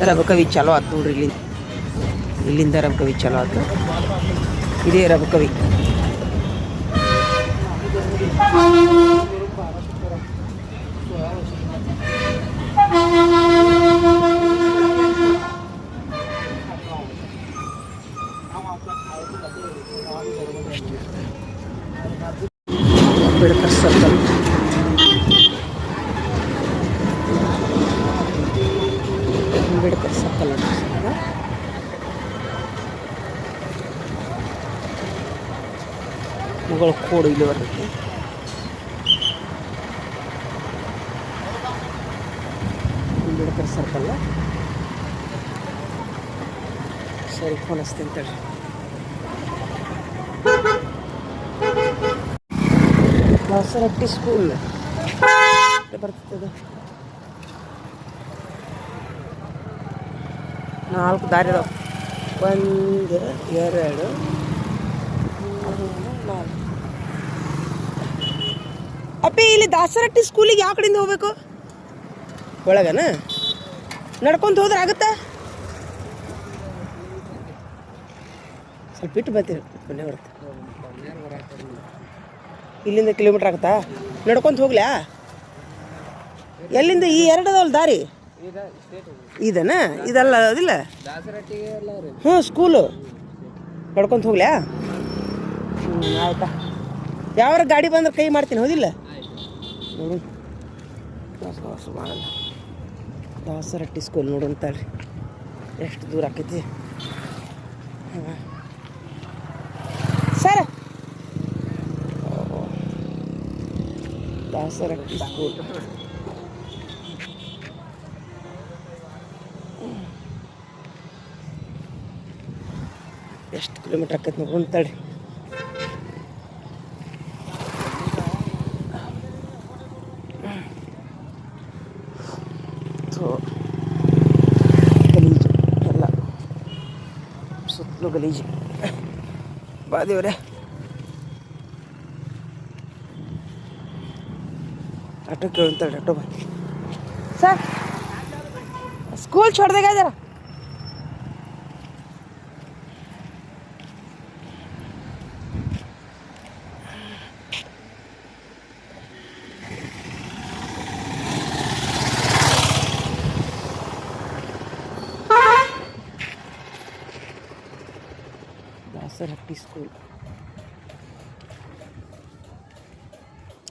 ರಬಕವಿ ಚಲೋ ಆಯ್ತು ನೋಡ್ರಿ. ಇಲ್ಲಿಂದ ರಬಕವಿ ಚಲೋ ಆಯ್ತು. ಇದೇ ರಬಕವಿ. ಅಂಬೇಡ್ಕರ್ ಸರ್ಕಲ್. ಅಂಬೇಡ್ಕರ್ ಸರ್ಕಲ್ ಅಂತ ಮುಗಳ ಕೋಡು ಇಲ್ಲಿ ಬರ್ತೈತಿ. ಅಂಬೇಡ್ಕರ್ ಸರ್ಕಲ್. ಸರಿ ಫೋನ್ ಹಚ್ತೀನಿ ಅಂತೇಳಿ. ದಾಸರಟ್ಟಿ ಸ್ಕೂಲ್ ಬರ್ತದೆ. 4 ದಾರಿ ಅದಾವ. 1 2 3 4. ಅಪ್ಪಿ ಇಲ್ಲಿ ದಾಸರಟ್ಟಿ ಸ್ಕೂಲಿಗೆ ಯಾವ ಕಡೆಯಿಂದ ಹೋಗ್ಬೇಕು? ಒಳಗನ ನಡ್ಕೊಂತ ಹೋದ್ರೆ ಆಗುತ್ತಾ? ಸ್ವಲ್ಪ ಬಿಟ್ಟು ಬರ್ತೀವಿ. ಮನೆ ಬರುತ್ತೆ. ಇಲ್ಲಿಂದ ಕಿಲೋಮೀಟ್ರ್ ಆಗುತ್ತಾ? ನಡ್ಕೊಂತ ಹೋಗ್ಲ್ಯಾ? ಎಲ್ಲಿಂದ? ಈ 2 ಅದಾವಲ್ಲ ದಾರಿ. ಇದನ್ನ ಇದಲ್ಲ ಅದಿಲ್ಲ. ಹ್ಞೂ ಸ್ಕೂಲು ನಡ್ಕೊಂತ ಹೋಗ್ಲ್ಯಾ? ಆಯ್ತಾ. ಯಾವ್ಯಾರ ಗಾಡಿ ಬಂದ್ರೆ ಕೈ ಮಾಡ್ತೀನಿ. ಹೌದಿಲ್ಲ? ನೋಡು ಮಾಡಲ್ಲ. ದಾಸರಟ್ಟಿ ಸ್ಕೂಲ್ ನೋಡು ಅಂತಾಳ್ರಿ. ಎಷ್ಟು ದೂರ ಆಕೈತಿ. ಹಾಂ ಸರ್, ದಾಸರಟ್ಟಿ ಸ್ಕೂಲ್. ಎಷ್ಟು ಕಿಲೋಮೀಟ್ರ್ ಆಕೈತಿ ನೋಡು ಅಂತಾಳ್ರಿ. ಗಲೀಜು ಎಲ್ಲ ಸುತ್ತಲೂ ಗಲೀಜು. ಬಾ ದೇವ್ರೆ. ಆಟೋ ಕೇಳ್ತಾಳೆ. ಆಟೋ ಬಂದು ಸರ್ ಸ್ಕೂಲ್ छोड़देगा जरा. ದಾಸರಟ್ಟಿ ಸ್ಕೂಲ್.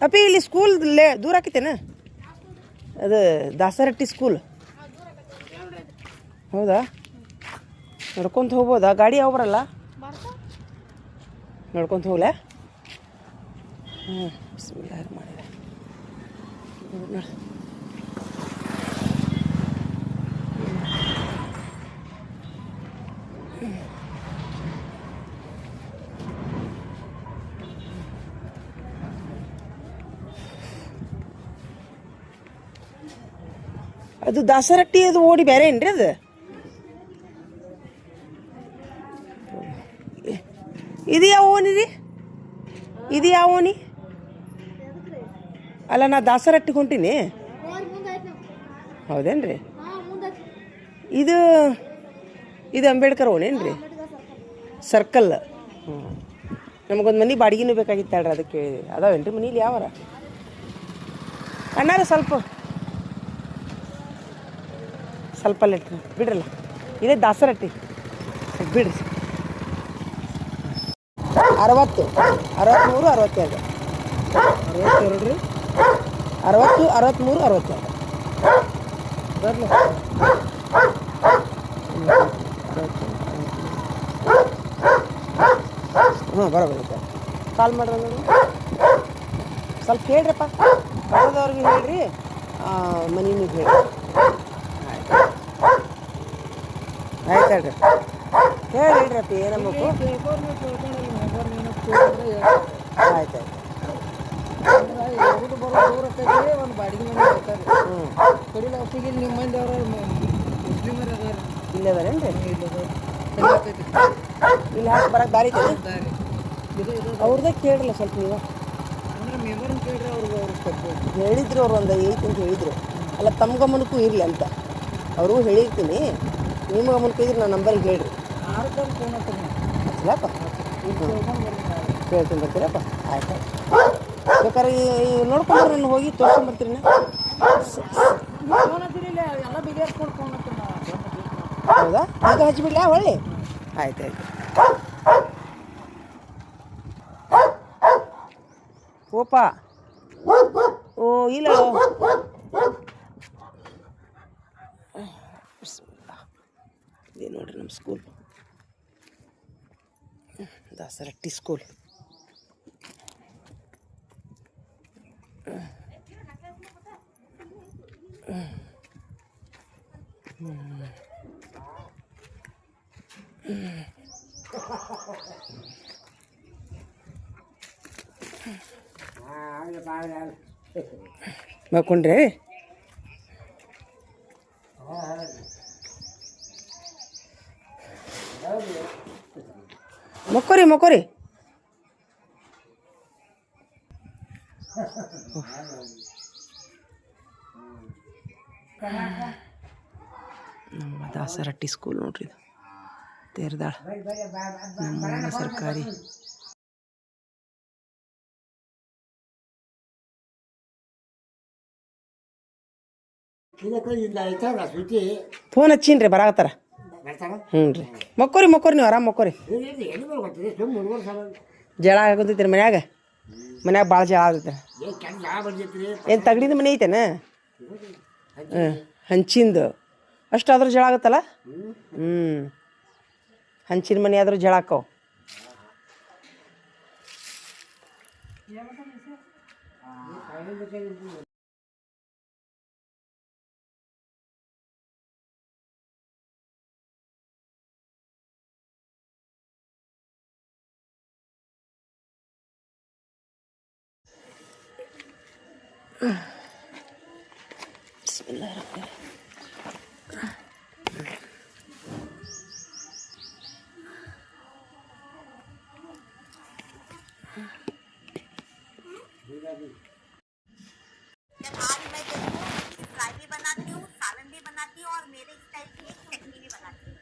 ಅಪ್ಪಿ ಇಲ್ಲಿ ಸ್ಕೂಲ್ ದೂರ ಆಕೈತೇನ? ಅದು ದಾಸರಟ್ಟಿ ಸ್ಕೂಲ್. ಹೌದಾ? ನಡ್ಕೊಂತ ಹೋಗ್ಬೋದಾ? ಗಾಡಿ ಯಾವ ಬರಲ್ಲ? ನಡ್ಕೊಂತ ಹೋಗ್ಲಾ? ಹ್ಞೂ ಬಿಸ್ಮಿಲ್ಲಾಹ್ ಮಾಡಿದೆ. ಅದು ದಾಸರಟ್ಟಿ ಅದು ಓಡಿ ಬೇರೆ ಏನ್ರಿ ಅದು? ಇದು ಯಾವ ಓಣಿ ರೀ? ಇದು ಯಾವ ಓಣಿ? ಅಲ್ಲ ನಾ ದಾಸರಟ್ಟಿಗೆ ಹೊಂಟೀನಿ. ಹೌದೇನ್ರಿ? ಇದು ಇದು ಅಂಬೇಡ್ಕರ್ ಓಣೇನ್ರಿ? ಸರ್ಕಲ್. ಹ್ಞೂ ನಮಗೊಂದು ಮನೆ ಬಾಡಿಗೆನೂ ಬೇಕಾಗಿತ್ತು ಹೇಳ್ರಿ, ಅದಕ್ಕೆ ಅದಾವೇನ್ರಿ ಮನೇಲಿ ಯಾವಾರ? ಅಣ್ಣಾರ ಸ್ವಲ್ಪ ಲೆಟ್ ಬಿಡ್ರಲ್ಲ. ಇದೇ ದಾಸರಟ್ಟಿ ಬಿಡ್ರಿ. 60 63 62 62 ರೀ. 60 63 62 ಬರಲಿ. ಹ್ಞೂ ಬರೋಬರುತ್ತೆ. ಕಾಲ್ ಮಾಡ್ರಿ ನೋಡಿ. ಸ್ವಲ್ಪ ಹೇಳ್ರಪ್ಪ. ಬರೋದವ್ರಿಗೆ ಹೇಳ್ರಿ, ಮನಿಗೆ ಹೇಳ್ರಿ. ಆಯ್ತು ಹೇಳ್ರಿ. ಹೇಳ್ರಪ್ಪ ಏನಬೇಕು. ಆಯ್ತು ಒಂದು ಬಾಡಿಗೆ ಮನೆ ಕಡಿಲ ಒಪ್ಪಿಗೆ ನಿಮ್ಮ ಮಂದಿ ಅವ್ರ ಮುಸ್ಲಿಮರ ಅದಾರ. ಇಲ್ಲೇ ಅದಾರೇನ್ರಿ? ಇಲ್ಲಿ ಹಾಕಿ ಬರಕ್ಕೆ ದಾರಿ ಐತೆ. ಅವ್ರದ್ದೇ ಕೇಳಿಲ್ಲ ಸ್ವಲ್ಪ ನೀವು. ಅಂದ್ರೆ ಮೆಂಬರ್ನ ಕೇಳ್ರಿ. ಅವ್ರಿಗೆ ಹೇಳಿದ್ರು ಅವ್ರು ಒಂದು 8 ಅಂತ ಹೇಳಿದ್ರು. ಅಲ್ಲ ತಮ್ಮ ಗಮನಕ್ಕೂ ಇರಲಿ ಅಂತ. ಅವ್ರಿಗೂ ಹೇಳಿರ್ತೀನಿ, ನಿಮಗೆ ಮುಂದೆ ಇದ್ರೆ ನನ್ನ ನಂಬರಿಗೆ ಹೇಳ್ರಿ. ಆರ್ಕರ್ ಫೋನ್ ಹತ್ರ ಹಚ್ಚಲಪ್ಪ, ಕೇಳ್ತೀನಿ ಬರ್ತೀರಪ್ಪ. ಆಯ್ತು, ಬೇಕಾದ್ರೆ ನೋಡ್ಕೊಂಡ್ರೆ ನಾನು ಹೋಗಿ ತೋರ್ಸ್ಕೊಂಬರ್ತೀರಿ. ಫೋನ್ ಹತ್ತಿರಿಲ್ಲ ಎಲ್ಲ ಬಿಗಿಯಾರ್ಸ್ಕೊಂಡು ಫೋನ್ ಹತ್ತಿರ. ಹೌದಾ? ಈಗ ಹಚ್ಚಿಬಿಡ್ಲಾ ಹೊಳ್ಳಿ? ಆಯ್ತು ಆಯ್ತು. ಓಪ ಓ ಇಲ್ಲ ಇದೇ ನೋಡ್ರಿ ನಮ್ಮ ಸ್ಕೂಲ್, ದಾಸರಟ್ಟಿ ಸ್ಕೂಲ್. ಮಾಡ್ಕೊಂಡ್ರೆ ಮಕ್ಕೋರಿ ಮಕ್ಕೋರಿ. ನಮ್ಮ ದಾಸರಟ್ಟಿ ಸ್ಕೂಲ್ ನೋಡ್ರಿ, ಇದು ತೇರ್ದಾಳ ನಮ್ಮ ಸರ್ಕಾರಿ. ಫೋನ್ ಹಚ್ಚೀನ್ರಿ, ಬರಾಕತ್ತಾರ. ಹ್ಞೂ ರೀ, ಮಕ್ಕೋರಿ ಮಕ್ಕೋರಿ, ನೀವು ಆರಾಮ್ ಮಕ್ಕೋರಿ. ಜಳ ಆಗೋತೈತಿ ಮನ್ಯಾಗ ಭಾಳ ಜಳ ಆಗತ್ತೆ. ಏನು ತಗಡಿದ ಮನೆ ಐತೇನ? ಹಂಚಿಂದು ಅಷ್ಟಾದ್ರೂ ಜಳ ಆಗತ್ತಲ್ಲ. ಹಂಚಿನ ಮನೆ ಆದ್ರೂ ಜಳ ಆಕ್ಕವು. आज मैं देखो फ्राई भी बनाती हूँ, सालन भी बनाती हूँ और मेरे स्टाइल की एक चटनी भी बनाती हूँ।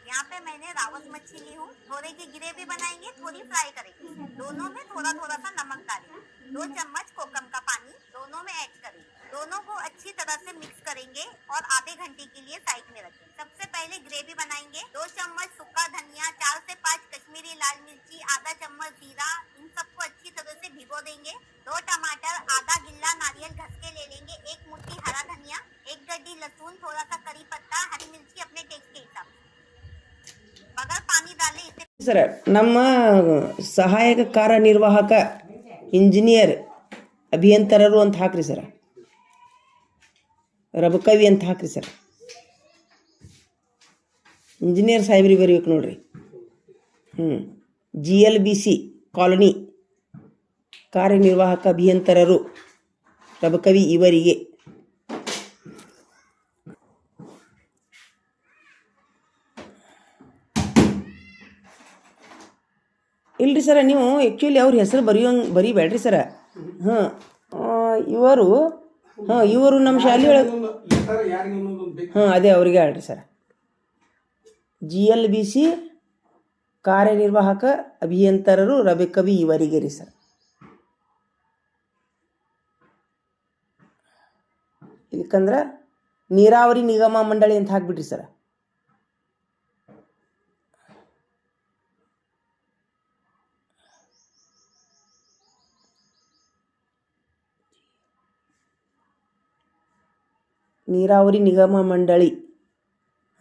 यहाँ पे मैंने रावस मच्छी ली हूँ, थोड़े की ग्रेवी बनाएंगे, थोड़ी फ्राई करेंगे। दोनों में थोड़ा थोड़ा सा नमक डालेंगे, 2 चम्मच कोकम का पानी दोनों में ऐड करेंगे। दोनों को अच्छी तरह से मिक्स करेंगे और आधे घंटे के लिए साइड में रखेंगे। सबसे पहले ग्रेवी बनाएंगे। 2 चम्मच सूखा धनिया, 4 से 5 कश्मीरी लाल मिर्ची, आधा चम्मच जीरा, इन सबको अच्छी तरह से भिगो देंगे। 2 टमाटर, आधा गिल्ला नारियल घस के ले लेंगे, 1 मुट्ठी हरा धनिया, 1 गड्डी लहसुन, थोड़ा सा करी पत्ता, हरी मिर्ची अपने टेस्ट के हिसाब से। बगैर पानी डाले इसे ಸರ, ನಮ್ಮ ಸಹಾಯಕ ಕಾರ್ಯನಿರ್ವಾಹಕ ಇಂಜಿನಿಯರ್ ಅಭಿಯಂತರರು ಅಂತ ಹಾಕ್ರಿ ಸರ. ರಬಕವಿ ಅಂತ ಹಾಕ್ರಿ ಸರ್. ಇಂಜಿನಿಯರ್ ಸಾಹೇಬ್ರಿಗೆ ಬರೀಬೇಕು ನೋಡ್ರಿ. GLBC ಕಾಲೋನಿ ಕಾರ್ಯನಿರ್ವಾಹಕ ಅಭಿಯಂತರರು ರಬಕವಿ ಇವರಿಗೆ. ಇಲ್ರಿ ಸರ, ನೀವು ಆ್ಯಕ್ಚುಲಿ ಅವ್ರ ಹೆಸರು ಬರೀಬೇಡ್ರಿ ಸರ. ಇವರು ನಮ್ಮ ಶಾಲೆ ಒಳಗೆ ಅದೇ ಅವ್ರಿಗೆ ಹೇಳ್ರಿ ಸರ್. GLBC ಕಾರ್ಯನಿರ್ವಾಹಕ ಅಭಿಯಂತರರು ರಬಕವಿ ಇವರಿಗೆ ರೀ ಸರ್. ಇಲ್ಲಕಂದ್ರೆ ನೀರಾವರಿ ನಿಗಮ ಮಂಡಳಿ ಅಂತ ಹಾಕ್ಬಿಟ್ರಿ ಸರ್. ನೀರಾವರಿ ನಿಗಮ ಮಂಡಳಿ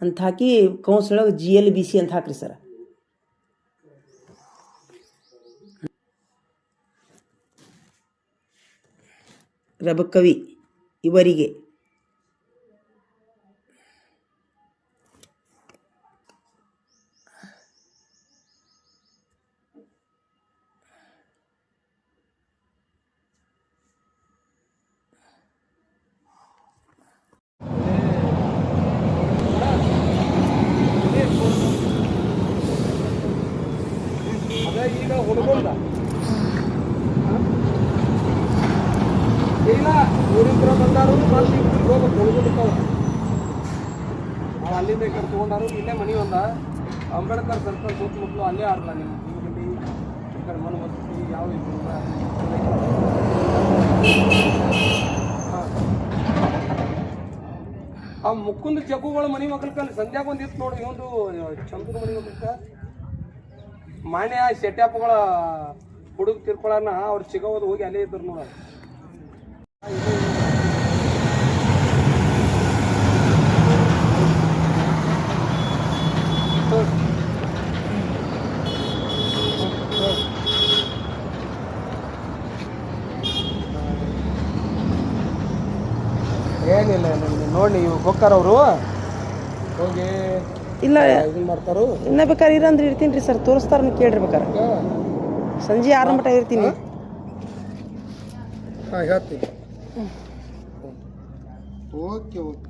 ಅಂತ ಹಾಕಿ ಕೌನ್ಸಿಲೊಳಗೆ GLBC ಅಂತ ಹಾಕ್ರಿ ಸರ್. ರಬಕವಿ ಇವರಿಗೆ. ಈಗ ಹುಡುಗಂದ ಇಲ್ಲ ಊರಿದ್ರ ಬಂದಾರು ಅಲ್ಲಿಂದ ಈ ಕಡೆ ತೊಗೊಂಡಾರು ಇಲ್ಲೇ ಮನೆ ಒಂದ ಅಂಬೇಡ್ಕರ್ ಸರ್ಕಲ್ ಸುತ್ತಮುತ್ತಲು ಅಲ್ಲೇ ಆಡ್ಲ ನಿಮ್ಮ ಗಂಡಿ ಈ ಕಡೆ ಮನೆ ವಸತಿ ಯಾವ ಇದು ಆ ಮುಕ್ಕುಂದ ಜಗ್ಗುಗಳ ಮನೆ ಮಕ್ಕಳ ಸಂಧ್ಯಾಗ ಒಂದು ಇತ್ತು ನೋಡಿ ಒಂದು ಚಂದದ ಮನೆ ಮಕ್ಕಳ ಮಾನ್ಯ ಸೆಟ್ಯಾಪ್ಗಳ ಹುಡುಗ ತಿರ್ಕೊಳ್ಳೋಣ ಅವ್ರು ಸಿಗೋದು ಹೋಗಿ ಅಲ್ಲೇ ಇದ್ರು ನೋಡ ಏನಿಲ್ಲ ನೋಡಿ ನೀವು ಹೋಗ್ತಾರ ಅವರು ಹೋಗಿ ಇಲ್ಲ ಇದನ್ನ ಮಾಡ್ತಾರು ಇನ್ನ ಬೇಕಾದ್ರೆ ಇರಂದ್ರೆ ಇರ್ತೀನಿ ರೀ ಸರ್ ತೋರಿಸ್ತಾರ ಕೇಳ್ರಿ ಬೇಕಾರೆ ಸಂಜೆ 6 ಮಟ್ಟ ಇರ್ತೀನಿ. ಹಾಂ ಹೇಳ್ತೀನಿ. ಓಕೆ ಓಕೆ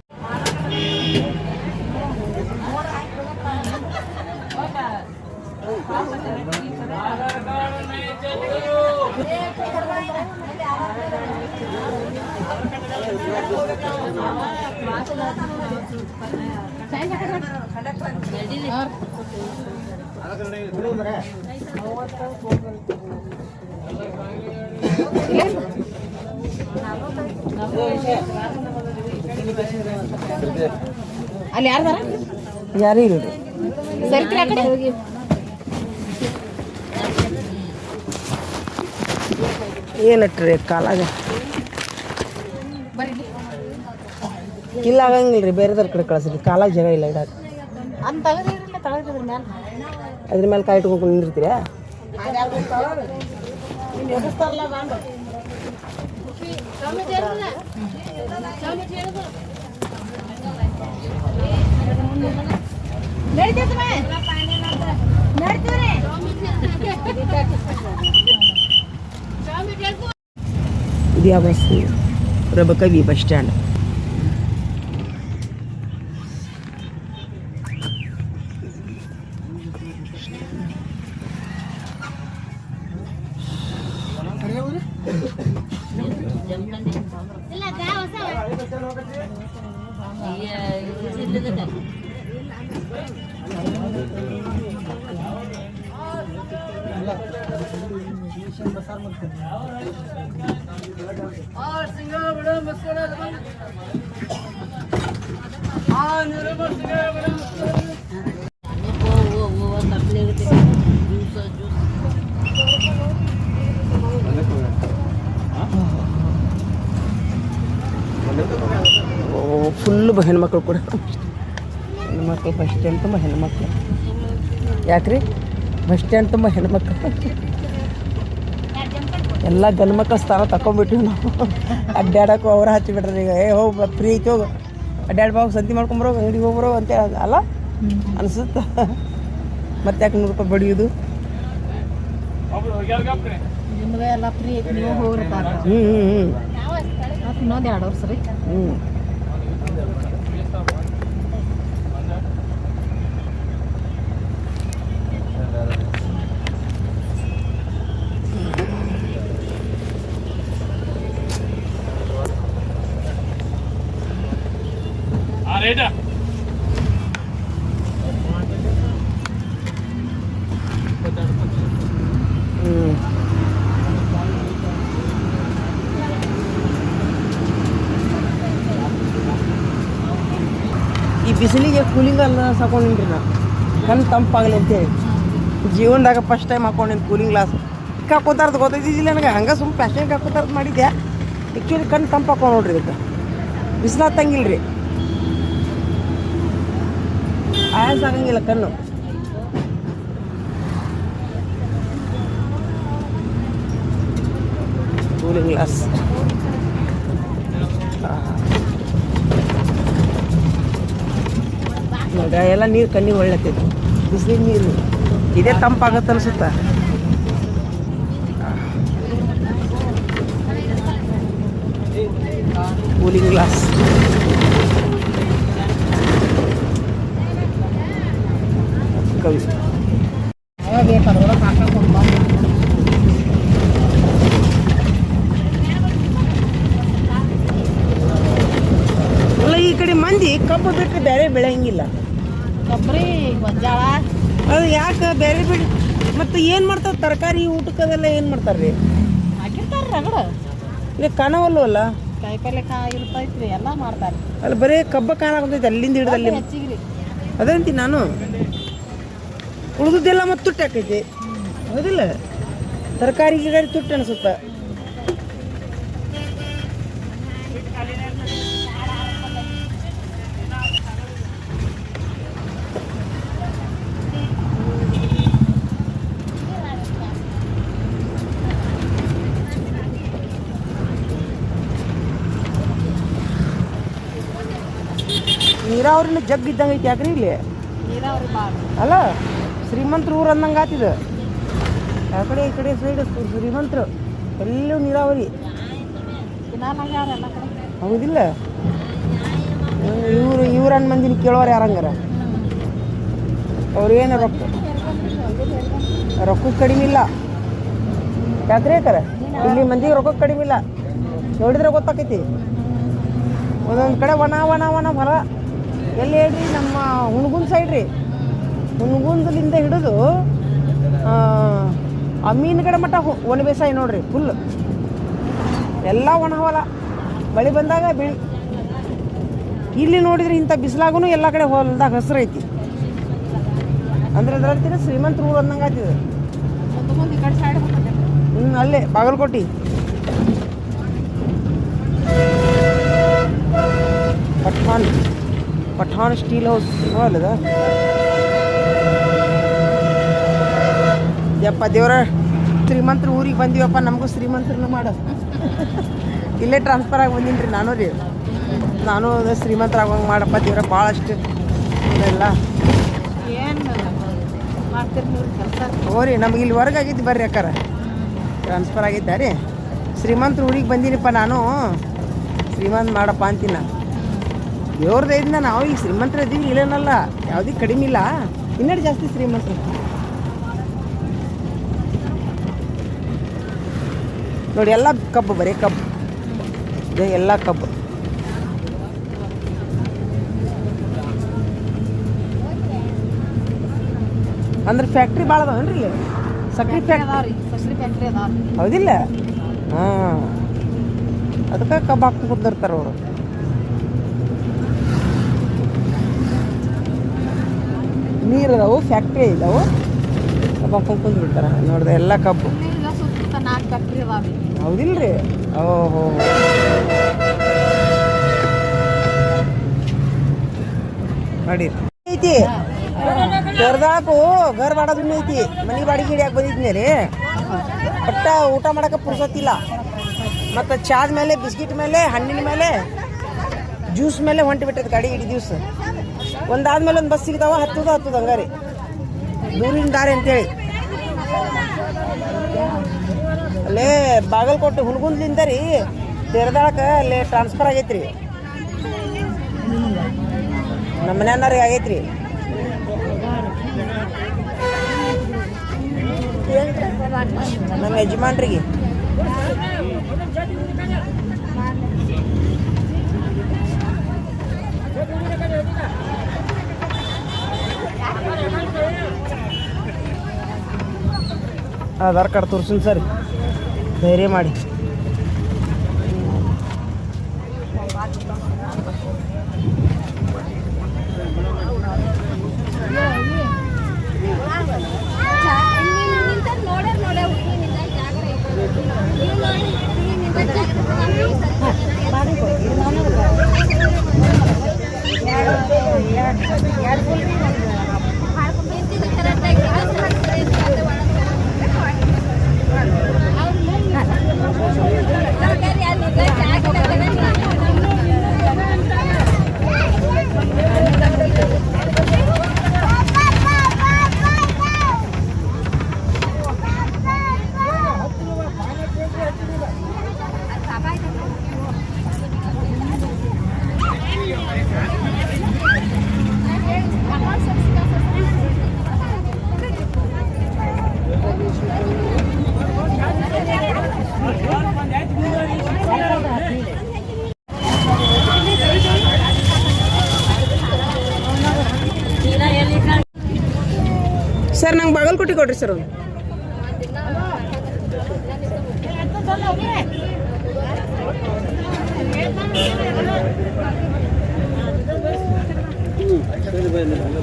ಅಲ್ಲಿ ಯಾರ್ದಾರ ಯಾರು ಇರೋದು ಸರ್ಕ್ರಿ ಆ ಕಡೆ ಹೋಗಿ ಏನಟ್ರಿ ಕಾಲಾಗ ಇಲ್ಲ ಆಗಂಗಿಲ್ಲ ರೀ ಬೇರೆದ್ರ ಕಡೆ ಕಳಿಸ್ರಿ ಕಾಲಾಗ ಜಾಗ ಇಲ್ಲ ಇಡಾಕ ಅಂತ ತಗದಿರಲ್ಲ ತಗದಿದ್ರ ಮ್ಯಾಲ ಅದ್ರ ಮೇಲೆ ಕಾಯಿ ಇಟ್ಕೊಂಡು ನಿಂದಿರ್ತೀರಾ ಇದು ಯಾವ bus Rabakavi bus stand full ಹೆಣ್ಮಕ್ಳು ಕೂಡ ಹೆಣ್ಮಕ್ಳು ಬಸ್ ಸ್ಟ್ಯಾಂಡ್ ತುಂಬ ಹೆಣ್ಮಕ್ಳು ಯಾಕ್ರಿ ಬಸ್ ಸ್ಟ್ಯಾಂಡ್ ತುಂಬ ಹೆಣ್ಮಕ್ಳು ಎಲ್ಲ ಗಂಡು ಮಕ್ಕಳ ಸ್ಥಾನ ತಗೊಂಡ್ಬಿಟ್ಟಿವಿ ನಾವು ಅಡ್ಡಾಡಕ್ಕೂ ಅವ್ರ ಹಚ್ಚಿಬಿಟ್ರಿ ಈಗ ಹೋಗಿ ಫ್ರೀ ಐತಿ ಹೋಗು ಅಡ್ಡಾಡಿ ಬಾವು ಸಂತಿ ಮಾಡ್ಕೊಂಬರೋ ಅಂಗಡಿಗೆ ಹೋಗ್ಬರೋ ಅಂತ ಅಲ್ಲ ಅನಿಸುತ್ತೆ ಮತ್ತೆ ಯಾಕೆ 100 ರೂಪಾಯಿ ಬಡಿಯೋದು ನಿಮ್ಗೆ ಎಲ್ಲ ಫ್ರೀ ಐತಿ ನೀವು ಹೋಗ್ರಪ್ಪ ಇನ್ನೊಂದು 2 ವರ್ಷ ರೀ ಈ ಬಿಸಿಲಿಗೆ ಕೂಲಿಂಗ್ ಅಲ್ಲ ಹಾಕೊಂಡಿನ್ರಿ ನಾ ಕಣ್ಣು ತಂಪಾಗಲಿ ಅಂತೇಳಿ ಜೀವನದಾಗ ಫಸ್ಟ್ ಟೈಮ್ ಹಾಕೊಂಡಿನಿ ಕೂಲಿಂಗ್ ಗ್ಲಾಸ್ ಹಾಕೋತಾರ್ದು ಗೊತ್ತೈತಿಲ್ಲ ನನಗೆ ಹಂಗೆ ಸುಮ್ಮನೆ ಪ್ಲಾಸ್ಟಿಕ್ ಹಾಕೋತಾರ್ದು ಮಾಡಿದ್ದೆ ಆ್ಯಕ್ಚುಲಿ ಕಣ್ಣು ತಂಪು ಹಾಕೊಂಡು ನೋಡ್ರಿ ಇದಕ್ಕೆ ಬಿಸಿಲು ತಂಗಿಲ್ಲ ರೀ ಆಯಾಸ ಆಗಂಗಿಲ್ಲ ಕಣ್ಣು ಕೂಲಿಂಗ್ ಗ್ಲಾಸ್ ನೋಡ ಎಲ್ಲ ನೀರು ಕಣ್ಣಿಗೆ ಒಳ್ಳೆತೈತಿ ಬಿಸಿಲಿನ ನೀರು ಇದೇ ತಂಪಾಗತ್ತೆ ಅನ್ಸುತ್ತ ಕೂಲಿಂಗ್ ಗ್ಲಾಸ್ ಕವಿ ಬೇಕಾದ್ರೆ ಹಾಕೊಂಡು ಅಲ್ಲ ಈ ಕಡೆ ಮಂದಿ ಕಬ್ಬು ಬಿಟ್ಟರೆ ಬೇರೆ ಬೆಳೆಯಂಗಿಲ್ಲ. ಕೊಬ್ಬರಿ ಗೊಂಜಾಳ ಅದು ಯಾಕೆ ಬೇರೆ ಬೆಳೆ ಮತ್ತು ಏನು ಮಾಡ್ತಾರೆ ತರಕಾರಿ ಊಟಕ್ಕದೆಲ್ಲ ಏನು ಮಾಡ್ತಾರೆ ರೀ? ಹಾಕಿರ್ತಾರೆ ರಗಡ ಇಲ್ಲ ಕಾಣವಲ್ವಲ್ಲ. ಕಾಯಿಪಲ್ಲೆ ಇರ್ತೈತ್ರಿ ಎಲ್ಲ ಮಾಡ್ತಾರೆ. ಅಲ್ಲಿ ಬರೀ ಕಬ್ಬ ಕಾಣಾಕತೈತೆ ಅಲ್ಲಿಂದ ಹಿಡ್ದಲ್ಲಿ. ಹೆಚ್ಚಿಗೆ ರೀ ಅದಂತಿ ನಾನು ಉಳಿದದ್ದೆಲ್ಲ ಮತ್ತು ತುಟ್ಟಿ ಹಾಕೈತಿ ಹೌದಿಲ್ಲ? ತರಕಾರಿ ಗಿಗಾರಿ ತುಟ್ಟಿ ಅನಿಸುತ್ತೆ. ನೀರಾವರಿನ ಜಗ್ ಇದ್ದಂಗೆ ಐತಿ ಯಾಕ್ರಿ ಇಲ್ಲಿ? ನೀರಾವರಿ ಭಾಳ ಅಲ್ಲ ಶ್ರೀಮಂತರ ಊರು ಅಂದಂಗೆ ಆತಿದು. ಆ ಕಡೆ ಈ ಕಡೆ ಸೈಡ್ ಶ್ರೀಮಂತರು ಎಲ್ಲೂ ನೀರಾವರಿ ಯಾರ ಎಲ್ಲ ಕಡೆ ಹೌದಿಲ್ಲ? ಇವ್ರನ್ನ ಮಂದಿನ ಕೇಳೋರು ಯಾರಂಗಾರ ಅವ್ರೇನು ರೊಕ್ಕ ಕಡಿಮೆ ಇಲ್ಲ ಯಾತ್ರೆ ಯಾಕರೆ ಇಲ್ಲಿ ಮಂದಿಗೆ ರೊಕ್ಕ ಕಡಿಮೆ ಇಲ್ಲ. ನೋಡಿದ್ರೆ ಗೊತ್ತಾಕೈತಿ. ಒಂದೊಂದು ಕಡೆ ಒಣ ಒಣ ಒಣ ಹೊಲ ಎಲ್ಲಿ ಹೇಳ್ರಿ ನಮ್ಮ ಹುಣಗುಂದ ಸೈಡ್ ರೀ. ಹುಣಗುಂದಲಿಂದ ಹಿಡಿದು ಆ ಮೀನುಗಡೆ ಮಟ್ಟ ಒಣ ಬೇಸಾಯ ನೋಡ್ರಿ ಫುಲ್ ಎಲ್ಲ ಒಣ ಹೊಲ. ಮಳೆ ಬಂದಾಗ ಬೆಳಿ. ಇಲ್ಲಿ ನೋಡಿದ್ರೆ ಇಂಥ ಬಿಸಿಲಾಗೂ ಎಲ್ಲ ಕಡೆ ಹೊಲದಾಗ ಹಸಿರು ಐತಿ ಅಂದ್ರೆ ಅದ್ರಂತೀರ ಶ್ರೀಮಂತ ಊರು ಅಂದಂಗೆ ಆಯ್ತಿದೆ. ಈ ಕಡೆ ಸೈಡ್ ಅಲ್ಲೇ ಬಾಗಲಕೋಟೆ ಪಠಾಣ್ ಸ್ಟೀಲ್ ಹೌಸ್ ಅಲ್ಲದ. ಯಪ್ಪ ದೇವ್ರ ಶ್ರೀಮಂತರ ಊರಿಗೆ ಬಂದೀವಪ್ಪ, ನಮಗೂ ಶ್ರೀಮಂತರನ್ನ ಮಾಡ. ಇಲ್ಲೇ ಟ್ರಾನ್ಸ್ಫರ್ ಆಗಿ ಬಂದೀನಿ ರೀ ನಾನು ರೀ. ನಾನು ಶ್ರೀಮಂತರಾಗಂಗೆ ಮಾಡಪ್ಪ ದೇವ್ರ. ಭಾಳಷ್ಟು ಎಲ್ಲ ಏನು ಮಾಡ್ತೀರಿ ನೀವು ಕೆಲಸ? ಹೋ ರೀ ನಮ್ಗೆ ಇಲ್ಲಿ ಹೊರಗೆ ಆಗಿದ್ದು ಬರ್ರಿ ಅಕ್ಕಾರ. ಟ್ರಾನ್ಸ್ಫರ್ ಆಗಿದ್ದ ರೀ. ಶ್ರೀಮಂತರ ಊರಿಗೆ ಬಂದೀನಿಪ್ಪ ನಾನು. ಶ್ರೀಮಂತ ಮಾಡಪ್ಪ ಅಂತೀನಿ ನಾನು. ದೇವ್ರದ್ದು ಇದನ್ನ ನಾವು ಈಗ ಶ್ರೀಮಂತರ ಇದ್ದೀವಿ ಇಲ್ಲೇನಲ್ಲ, ಯಾವುದೂ ಕಡಿಮೆ ಇಲ್ಲ, ಇನ್ನೂ ಜಾಸ್ತಿ ಶ್ರೀಮಂತರು. ನೋಡಿ ಎಲ್ಲ ಕಬ್ಬು, ಬರೀ ಕಬ್ಬು ಎಲ್ಲ ಕಬ್ಬು. ಅಂದ್ರೆ ಫ್ಯಾಕ್ಟ್ರಿ ಭಾಳ ಅದಾವೇನ್ರಿ ಇಲ್ಲಿ? ಸಕ್ರೆ ಫ್ಯಾಕ್ಟ್ರಿ ಸಕ್ರೆ ಫ್ಯಾಕ್ಟ್ರಿ ಅದಾವ್ರಿ. ಹೌದಿಲ್ಲ? ಹಾಂ, ಅದಕ್ಕೆ ಕಬ್ಬು ಹಾಕಿ ಕುಂದಿರ್ತಾರೆ ಅವರು. ನೀರು ಅದಾವು, ಫ್ಯಾಕ್ಟ್ರಿ ಇದಾವು, ಕಬ್ಬು ಹಾಕೊಂಡು ಕುಂದ್ಬಿಡ್ತಾರೆ. ನೋಡಿದೆ ಎಲ್ಲ ಕಬ್ಬು. ಸುತ್ತ 4 ಫ್ಯಾಕ್ಟ್ರಿ ಅದಾವ್ರಿ. ಹೌದಿಲ್ರಿ? ಓಹೋ, ನೋಡಿ ಐತಿ ಕೆರ್ದಾಕು ಗರ್ ಬಾಡೋದನ್ನ ಐತಿ. ಮನೆ ಬಾಡಿಗೆ ಹಿಡಿಯಾಕೆ ಬಂದಿದ್ನಿ ರೀ. ಒಟ್ಟ ಊಟ ಮಾಡಕ್ಕೆ ಪುರ್ಸೊತ್ತಿಲ್ಲ. ಮತ್ತು ಚಾದ ಮೇಲೆ, ಬಿಸ್ಕಿಟ್ ಮೇಲೆ, ಹಣ್ಣಿನ ಮೇಲೆ, ಜ್ಯೂಸ್ ಮೇಲೆ ಹೊಂಟಿ ಬಿಟ್ಟೈತೆ ಗಾಡಿ ಇಡೀ ದಿವಸ. ಒಂದಾದ್ಮೇಲೆ ಒಂದು ಬಸ್ ಸಿಗ್ತಾವ, ಹತ್ತದ ಹಂಗಾರಿ ದೂರಿನ ದಾರಿ ಅಂತೇಳಿ. ಅಲ್ಲೇ ಬಾಗಲಕೋಟೆ ಹುಣಗುಂದ್ಲಿಂದ ರೀ ತೆರೆದಾಳಕ್ಕೆ ಅಲ್ಲೇ ಟ್ರಾನ್ಸ್ಫರ್ ಆಗೈತ್ರಿ. ನಮ್ಮ ಮನೆಯವ್ರಿಗೆ ಆಗೈತ್ರಿ. ನಮ್ಮ ಯಜಮಾನ್ರಿಗೆ. ಆಧಾರ್ ಕಾರ್ಡ್ ತೋರಿಸಿನಿ ಸರ್, ಧೈರ್ಯ ಮಾಡಿ. ಸರ್ ನಂಗೆ ಬಾಗಲಕೋಟೆ ಕೊಡ್ರಿ ಸರ್ ಒಂದು.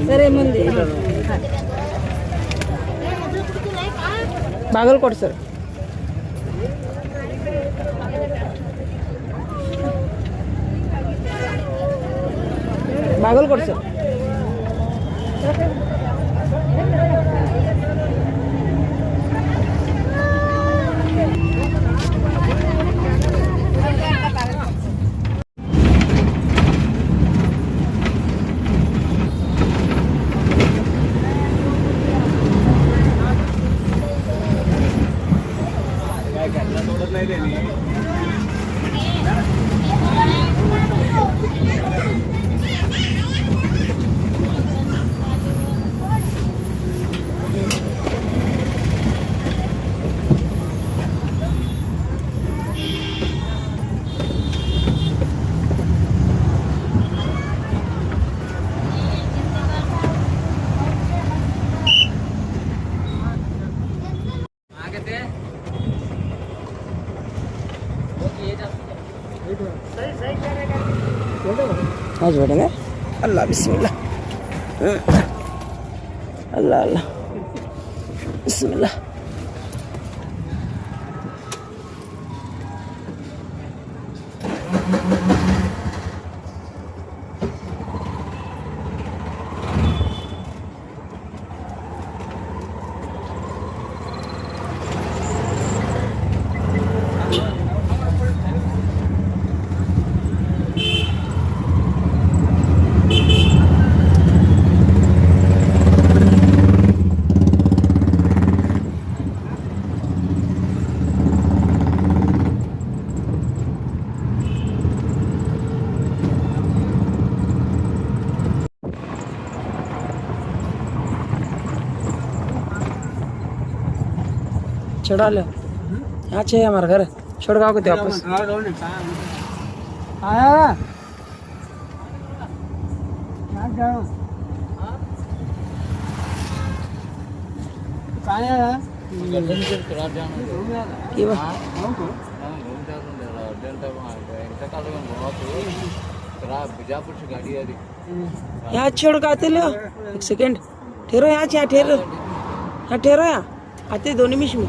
ಸರಿ ಮುಂದೆ ಬಾಗಲಕೋಟೆ ಸರ್. ಬಾಗಲಕೋಟೆ ಸರ್. आज बढ़ेंगे अल्लाह बिस्मिल्लाह अल्लाह अल्लाह बिस्मिल्लाह. चढ़ा लो यहाँ छे हमारा घर छोड़ गाँव को वापस यहाँ छोड़ के आते लो एक सेकंड ठहरो यहाँ ठहरो यहाँ ठहरो यहाँ आते 2 निमिष में.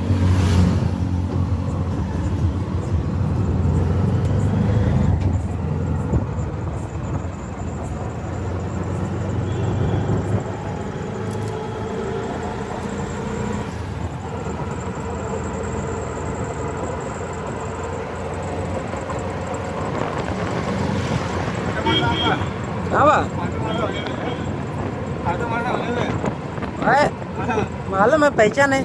मालूम है पहचान है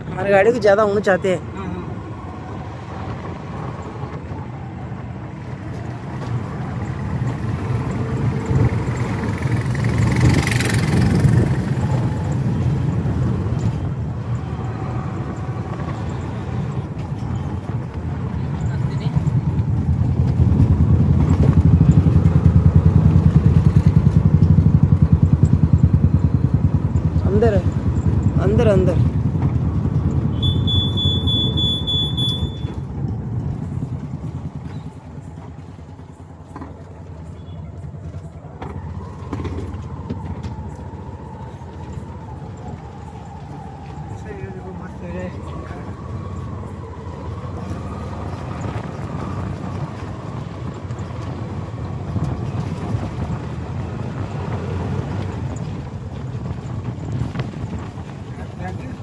हमारी गाड़ी को ज़्यादा होना चाहते हैं. अंदर है अंदर अंदर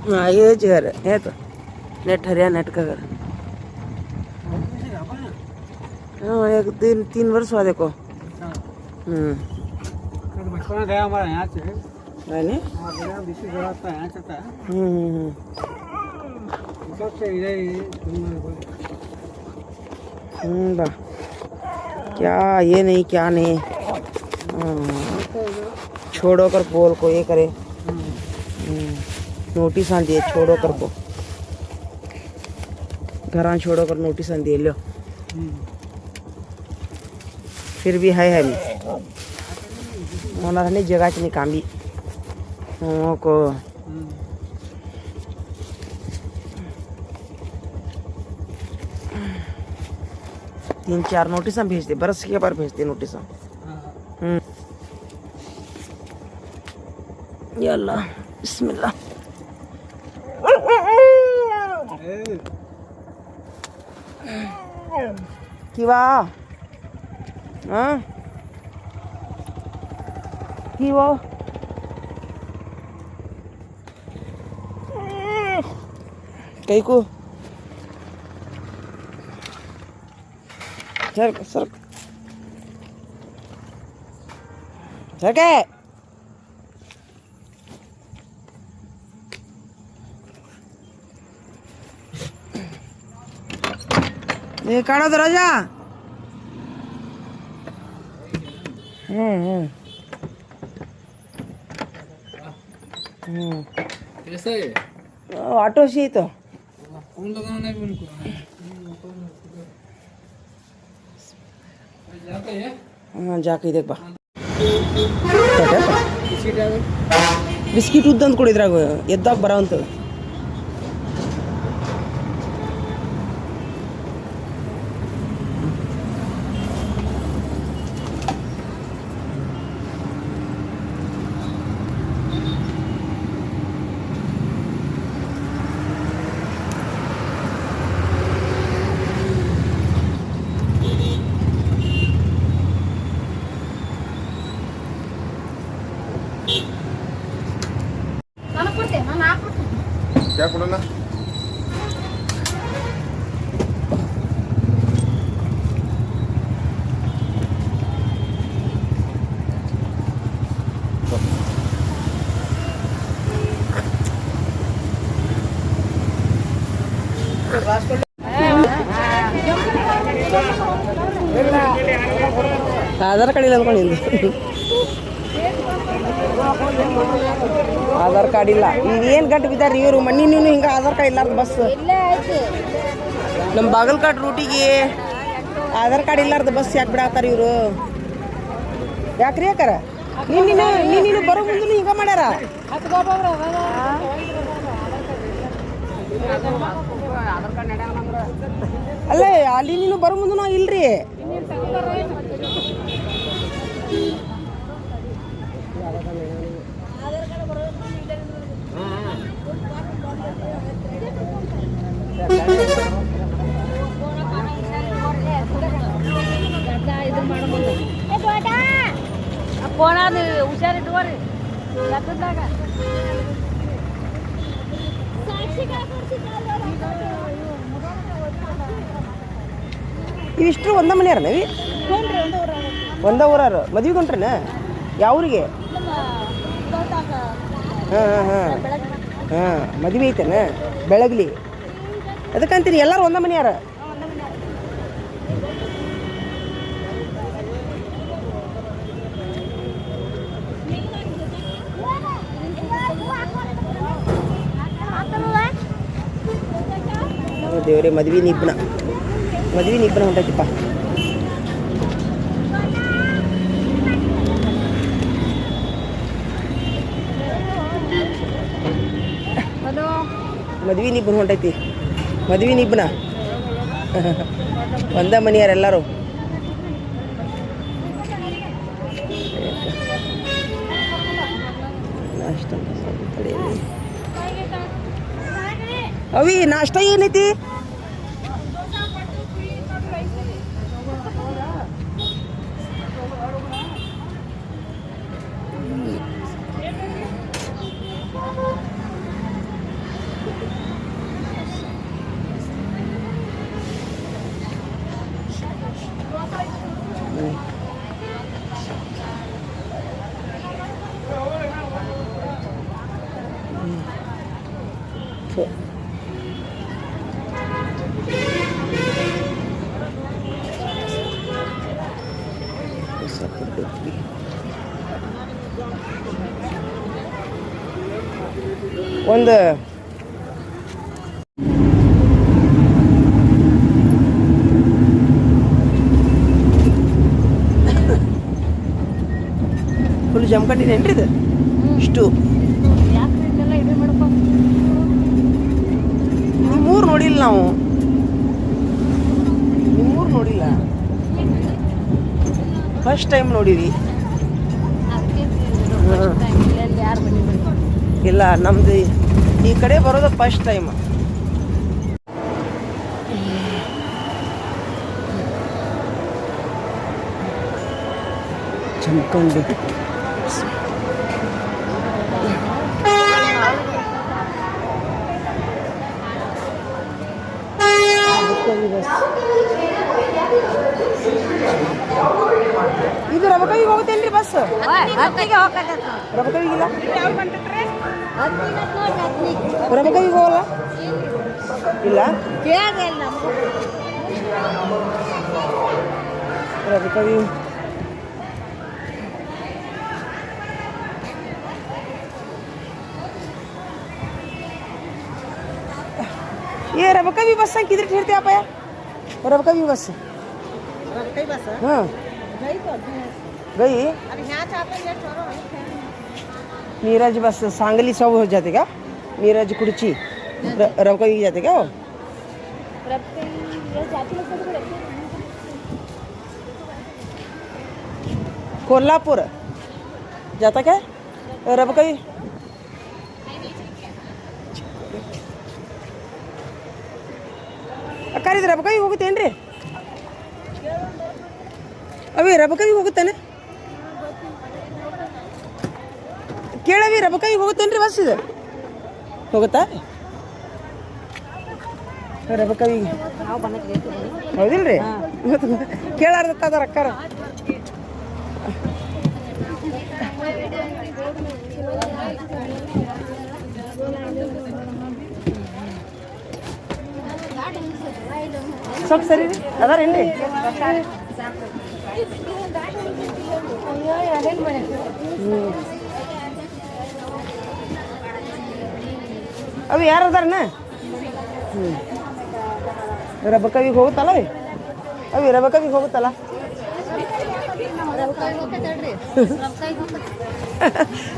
हाँ ये घर है तो नेट हरिया नेट का घर. हाँ एक 3 वर्ष हुआ देखो. बचपन गया हमारा यहाँ से है नहीं. बा क्या ये नहीं क्या नहीं. छोड़ो कर बोल को ये करे. नोटिस आ दिए छोड़ो कर को घर छोड़ो कर नोटिस आ दिए लो. फिर भी है नहीं. होणार नाही जगाची नाही कांबी को 3-4 नोटिसा भेजते बरस के बार भेजते नोटिसा या अल्लाह बिस्मिल्लाह किवा हाँ किवा कहीं को सर सर सर क्या ये काढ़ा दरवाजा कैसा है ऑटो से ही तो फोन लगाना नहीं उनको जाते हैं हाँ जाके देख बा ಬಿಸ್ಕಿಟ್ ಉದ್ದಂತ ಕೊಡಿದ್ರಾಗ ಎದ್ದಾಗ ಬರೋ ಅಂತ क्या ಕೊಡೋಣ ಆಧಾರ್ ಕಾರ್ಡ್ ಇಲ್ಲ ಅಂದ್ಕೊಂಡಿದ್ದು ಆಧಾರ್ ಕಾರ್ಡ್ ಇಲ್ಲ ಈಗ ಏನು ಗಂಟು ಬಿದ್ದಾರ್ರಿ ಇವರು ಮಣ್ಣಿ ನೀವು ಹಿಂಗೆ ಆಧಾರ್ ಕಾರ್ಡ್ ಇಲ್ಲಾರ್ದು ಬಸ್ ನಮ್ಮ ಬಾಗಲಕೋಟೆ ರೂಟಿಗೆ ಆಧಾರ್ ಕಾರ್ಡ್ ಇಲ್ಲಾರ್ದು ಬಸ್ ಯಾಕೆ ಬಿಡಾತಾರ ಇವರು ಯಾಕ್ರಿ ಯಾಕಾರ ನೀನು ಬರೋ ಮುಂದೆ ಹಿಂಗೆ ಮಾಡ್ಯಾರ ಅಲ್ಲೇ ಅಲ್ಲಿ ನೀನು ಬರೋ ಮುಂದೆ ಇಲ್ರಿ ಫೋನ್ ಅದು ಹುಷಾರಿಟ್ಟುವರಿ ಲೆಕ್ಕದಾಗ ಇವಿಷ್ಟು ಒಂದ ಮನೆಯಾರ ನವಿ ಒಂದ ಊರಾರು ಮದ್ವೆಗೆ ಹೊಂಟ್ರನ ಯಾವ್ರಿಗೆ ಹಾಂ ಹಾಂ ಹಾಂ ಹಾಂ ಮದುವೆ ಐತೇನ ಬೆಳಗ್ಲಿ ಅದಕ್ಕಂತೀನಿ ಎಲ್ಲರೂ ಒಂದ ಮನೆಯಾರ ದೇವ್ರೆ ಮದ್ವೆ ನಿಬ್ಬನ ಹೊಂಟೈತಿಪ್ಪ ಮದ್ವೆ ನಿಬ್ಬನ ಹೊಂಟೈತಿ ಮದ್ವೆ ನಿಬ್ಬನ ಒಂದ ಮನೆಯಾರ ಎಲ್ಲರೂ ಅವಿ ನಾಷ್ಟ ಏನೈತಿ ಒಂದು ಫುಲ್ ಫುಲ್ ಜಮ್ಕೊಂಡಿನೇನ್ರಿ ಇದು ಇಷ್ಟು ಯಾಕೆ ಇದೆಲ್ಲ ಇದು ಮಾಡಪ್ಪ ನಿಮ್ಮೂರು ನೋಡಿಲ್ಲ ನಾವು ನಿಮ್ಮೂರು ನೋಡಿಲ್ಲ ಫಸ್ಟ್ ಟೈಮ್ ನೋಡಿವಿ ಯಾರು ಬಂದಿಲ್ಲ ಇಲ್ಲ ನಮ್ದು ಈ ಕಡೆ ಬರೋದು ಫಸ್ಟ್ ಟೈಮ್ ಜಮ್ಕಂಡಿ ಇದು ರಬಕವಿಗೆ ಹೋಗುತ್ತೇನ್ರಿ ಬಸ್ ಹತ್ತಿಗೆ ಹೋಗತ್ತೆ ರಬಕವಿಗಿಲ್ಲ ರಬಕವಿಗೆ ಹೋಗಲ್ಲ ಇಲ್ಲ ಕೇಳಿದೆ ನಮಗೂ ರಬಕವಿ ये रबकवी बस किधर ठहरते आप यार रबकवी बस हाँ गई नीरज बस सांगली सब हो जाते क्या नीरज कुर्ची रबकवी जाते क्या वो कोल्हापुर जाता क्या रबकवी ಅಕ್ಕಾರ ಇದು ರಬಕವಿ ಹೋಗುತ್ತೇನ್ರಿ ಅವಿ ರಬಕವಿ ಹೋಗುತ್ತೇನೆ ಕೇಳವಿ ರಬಕವಿ ಹೋಗುತ್ತೇನ್ರಿ ಬಸ್ ಇದು ಹೋಗುತ್ತಾ ರಬಕವಿ ಹೌದಿಲ್ರಿ ಕೇಳಾರ್ದತ್ತಾರ ಅಕ್ಕಾರ ಸ್ವಲ್ಪ ಸರಿ ರೀ ಅದಾರೇನ್ರಿ ಅವು ಯಾರು ಅದಾರನ ರಬಕವಿಗೆ ಹೋಗುತ್ತಲ್ಲ ಅವಿ ರಬಕವಿಗೆ ಹೋಗುತ್ತಲ್ಲ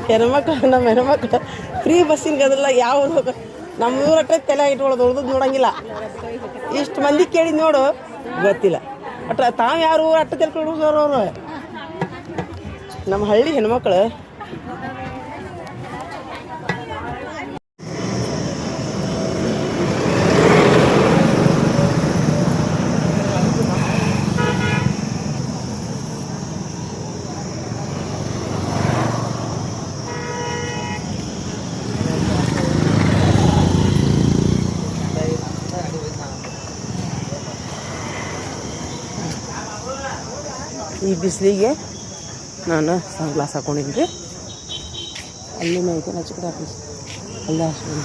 ಹೆಣ್ಮಕ್ಳು ನಮ್ಮ ಹೆಣ್ಮಕ್ಳು ಫ್ರೀ ಬಸ್ಸಿನ ಅದೆಲ್ಲ ಯಾವ ನಮ್ಮ ಊರಟ್ಟ ತಲೆ ಇಟ್ಕೊಳ್ಳೋದು ಉಳ್ದದ್ದು ನೋಡಂಗಿಲ್ಲ ಇಷ್ಟು ಮಂದಿ ಕೇಳಿದ್ ನೋಡು ಗೊತ್ತಿಲ್ಲ ಅಟ್ಟ ತಾವು ಯಾರು ಅಟ್ಟ ತಿಳ್ಕೊಳ್ಳೋರು ಅವರು ನಮ್ಮ ಹಳ್ಳಿ ಹೆಣ್ಮಕ್ಳು ಈ ಬಿಸಿಲಿಗೆ ನಾನು ಸನ್ಗ್ಲಾಸ್ ಹಾಕೊಂಡಿನಿ ರೀ ಅಲ್ಲಿನ ಐತೆ ನಚ್ಕಡೆ ಆಫೀಸ್ ಅಲ್ಲೇ ಹಾಸ್ಕೊಂಡು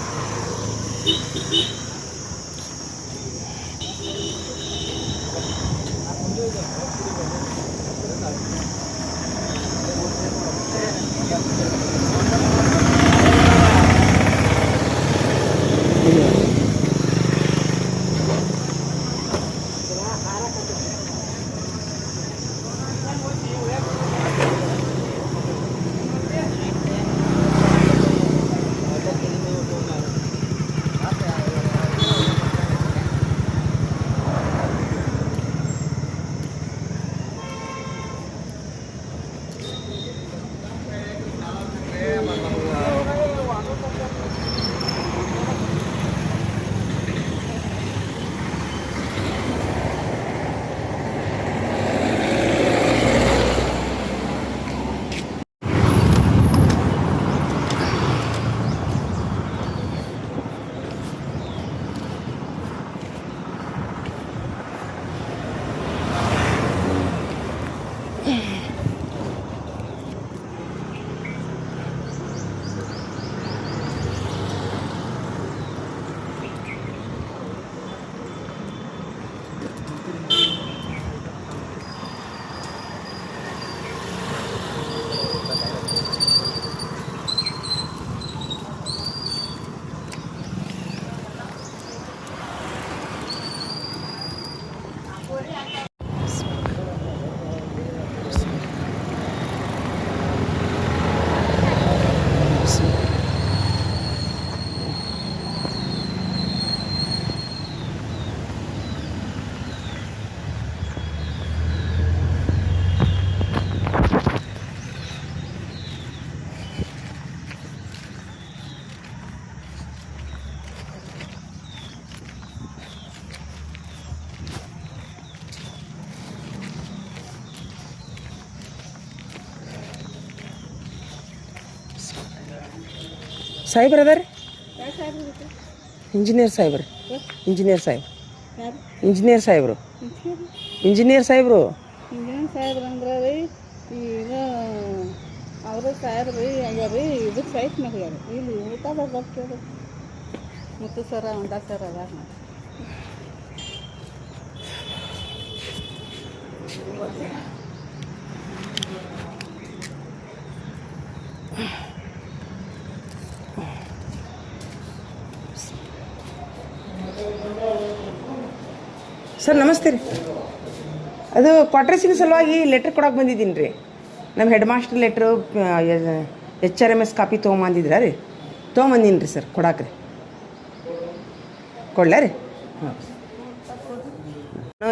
ಸಾಹೇಬ್ರು ಅದಾರ ಇಂಜಿನಿಯರ್ ಸಾಹೇಬ್ರು ಇಂಜಿನಿಯರ್ ಸಾಹೇಬ್ ಇಂಜಿನಿಯರ್ ಸಾಹೇಬ್ರು ಇಂಜಿನಿಯರ್ ಸಾಹೇಬ್ರು ಇಂಜಿನಿಯರ್ ಸಾಹೇಬ್ರು ಅಂದ್ರೆ ರೀ ಈಗ ಅವರು ಸಾಹೇಬ್ರು ರೀ ಆಗ್ಯಾರ ರೀ ಇದಕ್ಕೆ ಸೈಟ್ ಮಾಡ್ಯಾರ ಇಲ್ಲಿ ಊಟ ಬರ್ತಾರೆ ಮುತ್ತು ಸರ ಒಂದ ಸರ್ ಅದಾರ ಸರ್ ನಮಸ್ತೆ ರೀ ಅದು ಕ್ವಾರ್ಟರ್ಸಿನ ಸಲುವಾಗಿ ಲೆಟ್ರ್ ಕೊಡೋಕೆ ಬಂದಿದ್ದೀನಿ ರೀ ನಮ್ಮ head master letter HRMS copy ತೊಗೊಂಬಂದಿದ್ರ ರೀ ತೊಗೊಂಬಂದೀನಿ ರೀ ಸರ್ ಕೊಡಾಕ್ರಿ ಕೊಡ್ಲಾ ರೀ ಹಾಂ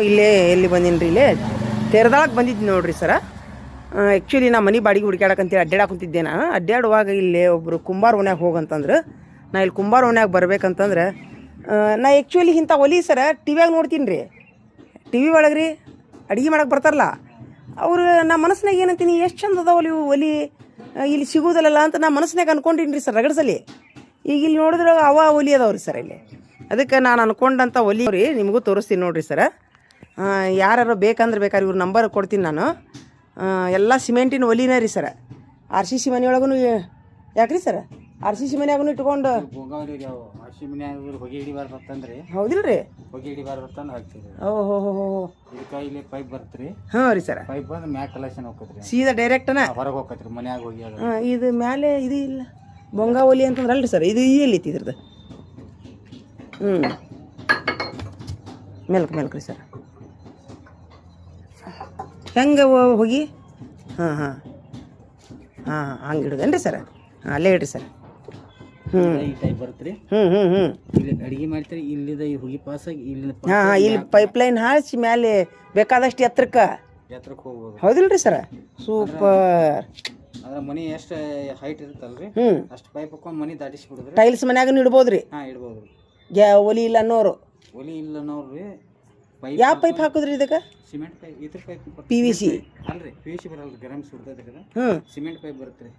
ಇಲ್ಲೇ ಎಲ್ಲಿ ಬಂದೀನಿ ರೀ ಇಲ್ಲೇ ತೆರೆದಾಳಕ್ಕೆ ಬಂದಿದ್ದೀನಿ ನೋಡಿರಿ ಸರ ಆ್ಯಕ್ಚುಲಿ ನಾ ಮನೆ ಬಾಡಿಗೆ ಹುಡುಕ್ಯಾಡಕ್ಕಂತೇಳಿ ಅಡ್ಡಾಡಕುಂತಿದ್ದೆ ನಾನು ಅಡ್ಡಾಡುವಾಗ ಇಲ್ಲೇ ಒಬ್ಬರು ಕುಂಬಾರ ಓಣ್ಯಾಗ ಹೋಗಂತಂದ್ರೆ ನಾ ಇಲ್ಲಿ ಕುಂಬಾರ ಓಣ್ಯಾಗ ಬರ್ಬೇಕಂತಂದ್ರೆ ನಾ ಆ್ಯಕ್ಚುಲಿ ಇಂಥ ಒಲಿ ಸರ ಟಿ ವಿಯಾಗ ನೋಡ್ತೀನಿ ರೀ ಟಿ ವಿ ಒಳಗೆ ರೀ ಅಡುಗೆ ಮಾಡಕ್ಕೆ ಬರ್ತಾರಲ್ಲ ಅವರು ನಾ ಮನಸ್ಸಿನಾಗ ಏನಂತೀನಿ ಎಷ್ಟು ಚಂದ ಅದಾವಲ್ಲ ಇವು ಒಲಿ ಇಲ್ಲಿ ಸಿಗೋದಿಲ್ಲಲ್ಲ ಅಂತ ನಾ ಮನಸ್ಸಿನಾಗ ಅನ್ಕೊಂಡಿನಿ ರೀ ಸರ್ ರಗಡ್ಸಲಿ ಈಗ ಇಲ್ಲಿ ನೋಡಿದ್ರೆ ಅವ ಒಲಿ ಅದಾವ್ರಿ ಸರ್ ಇಲ್ಲಿ ಅದಕ್ಕೆ ನಾನು ಅನ್ಕೊಂಡಂಥ ಒಲಿ ರೀ ನಿಮಗೂ ತೋರಿಸ್ತೀನಿ ನೋಡಿರಿ ಸರ ಯಾರು ಬೇಕಂದ್ರೆ ಬೇಕಾದ್ರೆ ಇವ್ರ ನಂಬರ್ ಕೊಡ್ತೀನಿ ನಾನು ಎಲ್ಲ ಸಿಮೆಂಟಿನ ಒಲಿನೇ ರೀ ಸರ RCC ಮನೆಯೊಳಗೂ ಯಾಕ್ರಿ ಸರ್ RCC ಮನ್ಯಾಗೂ ಇಟ್ಕೊಂಡು ಹೊಗೆ ಹಿಡಿಬಾರ್ದಂದ್ರೆ ಹೌದಿಲ್ಲ ರೀ ಹೊಗೆ ಹಿಡಿಬಾರ್ದಂದ್ರೆ ಹಾಕ್ತೀವಿ ಓಹೋ ಇದಕ್ಕೆ ಇಲ್ಲಿ ಪೈಪ್ ಬರ್ತ್ರಿ ಹಾಂ ರೀ ಸರ ಪೈಪ್ ಬಂದು ಮ್ಯಾಕ್ ಕಲೆಕ್ಷನ್ ಹೋಗ್ತದ್ರಿ ಸೀದಾ ಡೈರೆಕ್ಟನ ಹೊರಗೆ ಹೋಗ್ತೈತ್ರಿ ಮನ್ಯಾಗ ಹೋಗಿ ಅದು ಹಾಂ ಇದು ಮ್ಯಾಲೆ ಇದು ಇಲ್ಲ ಬೊಂಗಾ ಒಲಿ ಅಂತಂದ್ರೆ ಅಲ್ರಿ ಸರ್ ಇದು ಎಲ್ಲಿ ಐತಿ ಇದ್ರದ್ದು ಮೆಲ್ಕ್ ರೀ ಸರ್ ಹೆಂಗೆ ಹೋಗಿ ಹಾಂ ಹಾಂ ಹಾಂ ಹಂಗೆ ಇಡೋದೇನು ರೀ ಸರ್ ಹಾಂ ಅಲ್ಲೇ ಇಡ್ರಿ ಸರ್ ಈ ಟೈಪ್ ಬರುತ್ತ್ರಿ ಇಲ್ಲಿ ಅಡಿಗೆ ಮಾಡ್ತೀರಿ ಇಲ್ಲಿದ ಈ ಹುಗಿ ಪಾಸಾಗಿ ಇಲ್ಲಿ ಹಾಂ ಹಾಂ ಇಲ್ಲಿ ಪೈಪ್ಲೈನ್ ಹಾರಿಸಿ ಮೇಲೆ ಬೇಕಾದಷ್ಟು ಎತ್ತರಕ್ಕೆ ಹೋಗ್ಬೋದು ಹೌದಿಲ್ಲ ರೀ ಸರ ಸೂಪರ್ ಅದ್ರ ಮನಿ ಎಷ್ಟು ಹೈಟ್ ಇರುತ್ತಲ್ರಿ ಅಷ್ಟು ಪೈಪ್ ಹಾಕೊಂಡು ಮನಿ ದಾಟಿಸಿ ಬಿಡುದ್ರಿ ಟೈಲ್ಸ್ ಮನ್ಯಾಗ ಇಡ್ಬೋದು ರೀ ಹಾಂ ಇಡ್ಬೋದು ರೀ ಒಲಿ ಇಲ್ಲ ಅನ್ನೋರು ಒಲಿ ಇಲ್ಲ ನೋಡ್ರಿ ಯಾವ ಪೈಪ್ ಹಾಕುದ್ರಿ ಇದಕ್ಕೆ ಸಿಮೆಂಟ್ ಪೈಪ್ ಇದ್ರ ಪೈಪ್ PVC ಅಲ್ರಿ PVC ಬರಲ್ರಿ ಗರಂ ಸುಡ್ತೈತ್ರಿ ಇದು ಹ್ಞೂ ಸಿಮೆಂಟ್ ಪೈಪ್ ಬರುತ್ತೆ ರೀ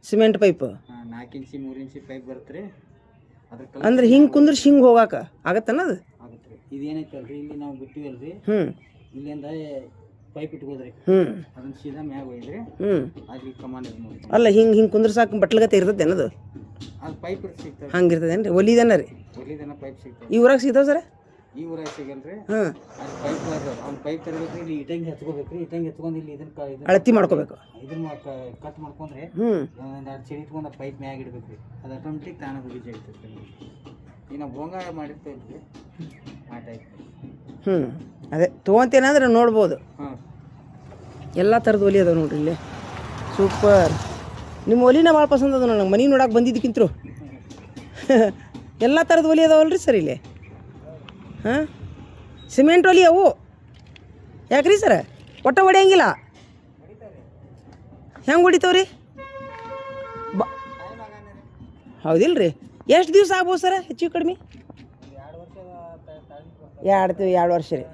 ಸಿಮೆಂಟ್ ಪೈಪ್ 4 ಇಂಚಿ 3 ಇಂಚಿ ಪೈಪ್ ಬರುತ್ತೆ ರೀ ಅದ್ರ ಅಂದ್ರೆ ಹಿಂಗೆ ಕುಂದ್ರೆ ಹಿಂಗೆ ಹೋಗಾಕ ಆಗತ್ತನ್ನದು ಆಗುತ್ತೆ ರೀ ಇದು ಏನೈತಲ್ರಿ ಇಲ್ಲಿ ನಾವು ಬಿಟ್ಟಿವಲ್ರಿ ಇಲ್ಲಿಂದ ಪೈಪ್ ಇಟ್ಕೋದ್ರಿ ಅದನ್ನ ಸೀದಾ ಮ್ಯಾಗ ಒಯ್ದ್ರಿ ಅಲ್ಲಿ ಕಮಾಂಡ್ ಇದು ನೋಡಿ ಅಲ್ಲ ಹಿಂಗೆ ಕುಂದ್ರೆ ಸಾಕು ಬಟ್ಲಗತ್ತೆ ಇರ್ತದೆ ಅನ್ನೋದು ಅದು ಪೈಪ್ ಸಿಗ್ತದೆ ಹಂಗೆ ಇರ್ತದೇನು ರೀ ಒಲಿದನ ರೀ ಒಲಿದನ ಪೈಪ್ ಸಿಗ್ತದೆ ಈ ಊರಾಗ ಸಿಗ್ತಾವ ಸರ್ ಈ ಊರಾಗ ಸಿಗಲ್ರಿ ಹಾಂ ಅದು ಪೈಪ್ ಅವ್ನು ಪೈಪ್ ತರಬೇಕ್ರಿ ಇಲ್ಲಿ ಇಟಂಗಿ ಹಚ್ಕೋಬೇಕ್ರಿ ಇಟಂಗಿ ಹಚ್ಕೊಂಡು ಇಲ್ಲಿ ಇದನ್ನ ಅಳತಿ ಮಾಡ್ಕೋಬೇಕು ಇದನ್ನ ಕಟ್ ಮಾಡ್ಕೊಂಡ್ರೆ ಒಂದೆರಡು ಚಳಿ ಇಟ್ಕೊಂಡು ಪೈಪ್ ಮ್ಯಾಗ ಇಡ್ಬೇಕ್ರಿ ಅದು ಆಟೋಮೆಟಿಕ್ ತಾನೇ ಹೋಗಿ ಜಾಗ್ತೈತೆ ಈಗ ನಾವು ಬೋಂಗ ಮಾಡಿರ್ತೇವೆ ಆ ಟೈಪ್ ಅದೇ ತೊಗೊಂತೇನಂದ್ರೆ ನೋಡ್ಬೋದು ಹಾಂ ಎಲ್ಲ ಥರದ ಒಲಿ ಅದಾವೆ ನೋಡ್ರಿ ಇಲ್ಲಿ ಸೂಪರ್ ನಿಮ್ಮ ಒಲಿನ ಭಾಳ ಪಸಂದ್ ಅದ ನನಗೆ ಮನೆ ನೋಡಕ್ಕೆ ಬಂದಿದ್ದಕ್ಕಿಂತರು ಎಲ್ಲ ಥರದ ಒಲಿ ಅದಾವಲ್ರಿ ಸರ್ ಇಲ್ಲಿ ಹಾಂ ಸಿಮೆಂಟ್ ಒಲಿ ಅವು ಯಾಕ್ರಿ ಸರ ಒಟ್ಟ ಹೊಡೆಯಂಗಿಲ್ಲ ಹೆಂಗೆ ಹೊಡಿತಾವ್ರಿ ಹೌದಿಲ್ಲ ರೀ ಎಷ್ಟು ದಿವಸ ಆಗ್ಬೋದು ಸರ ಹೆಚ್ಚು ಕಡಿಮೆ 2 ವರ್ಷ ರೀ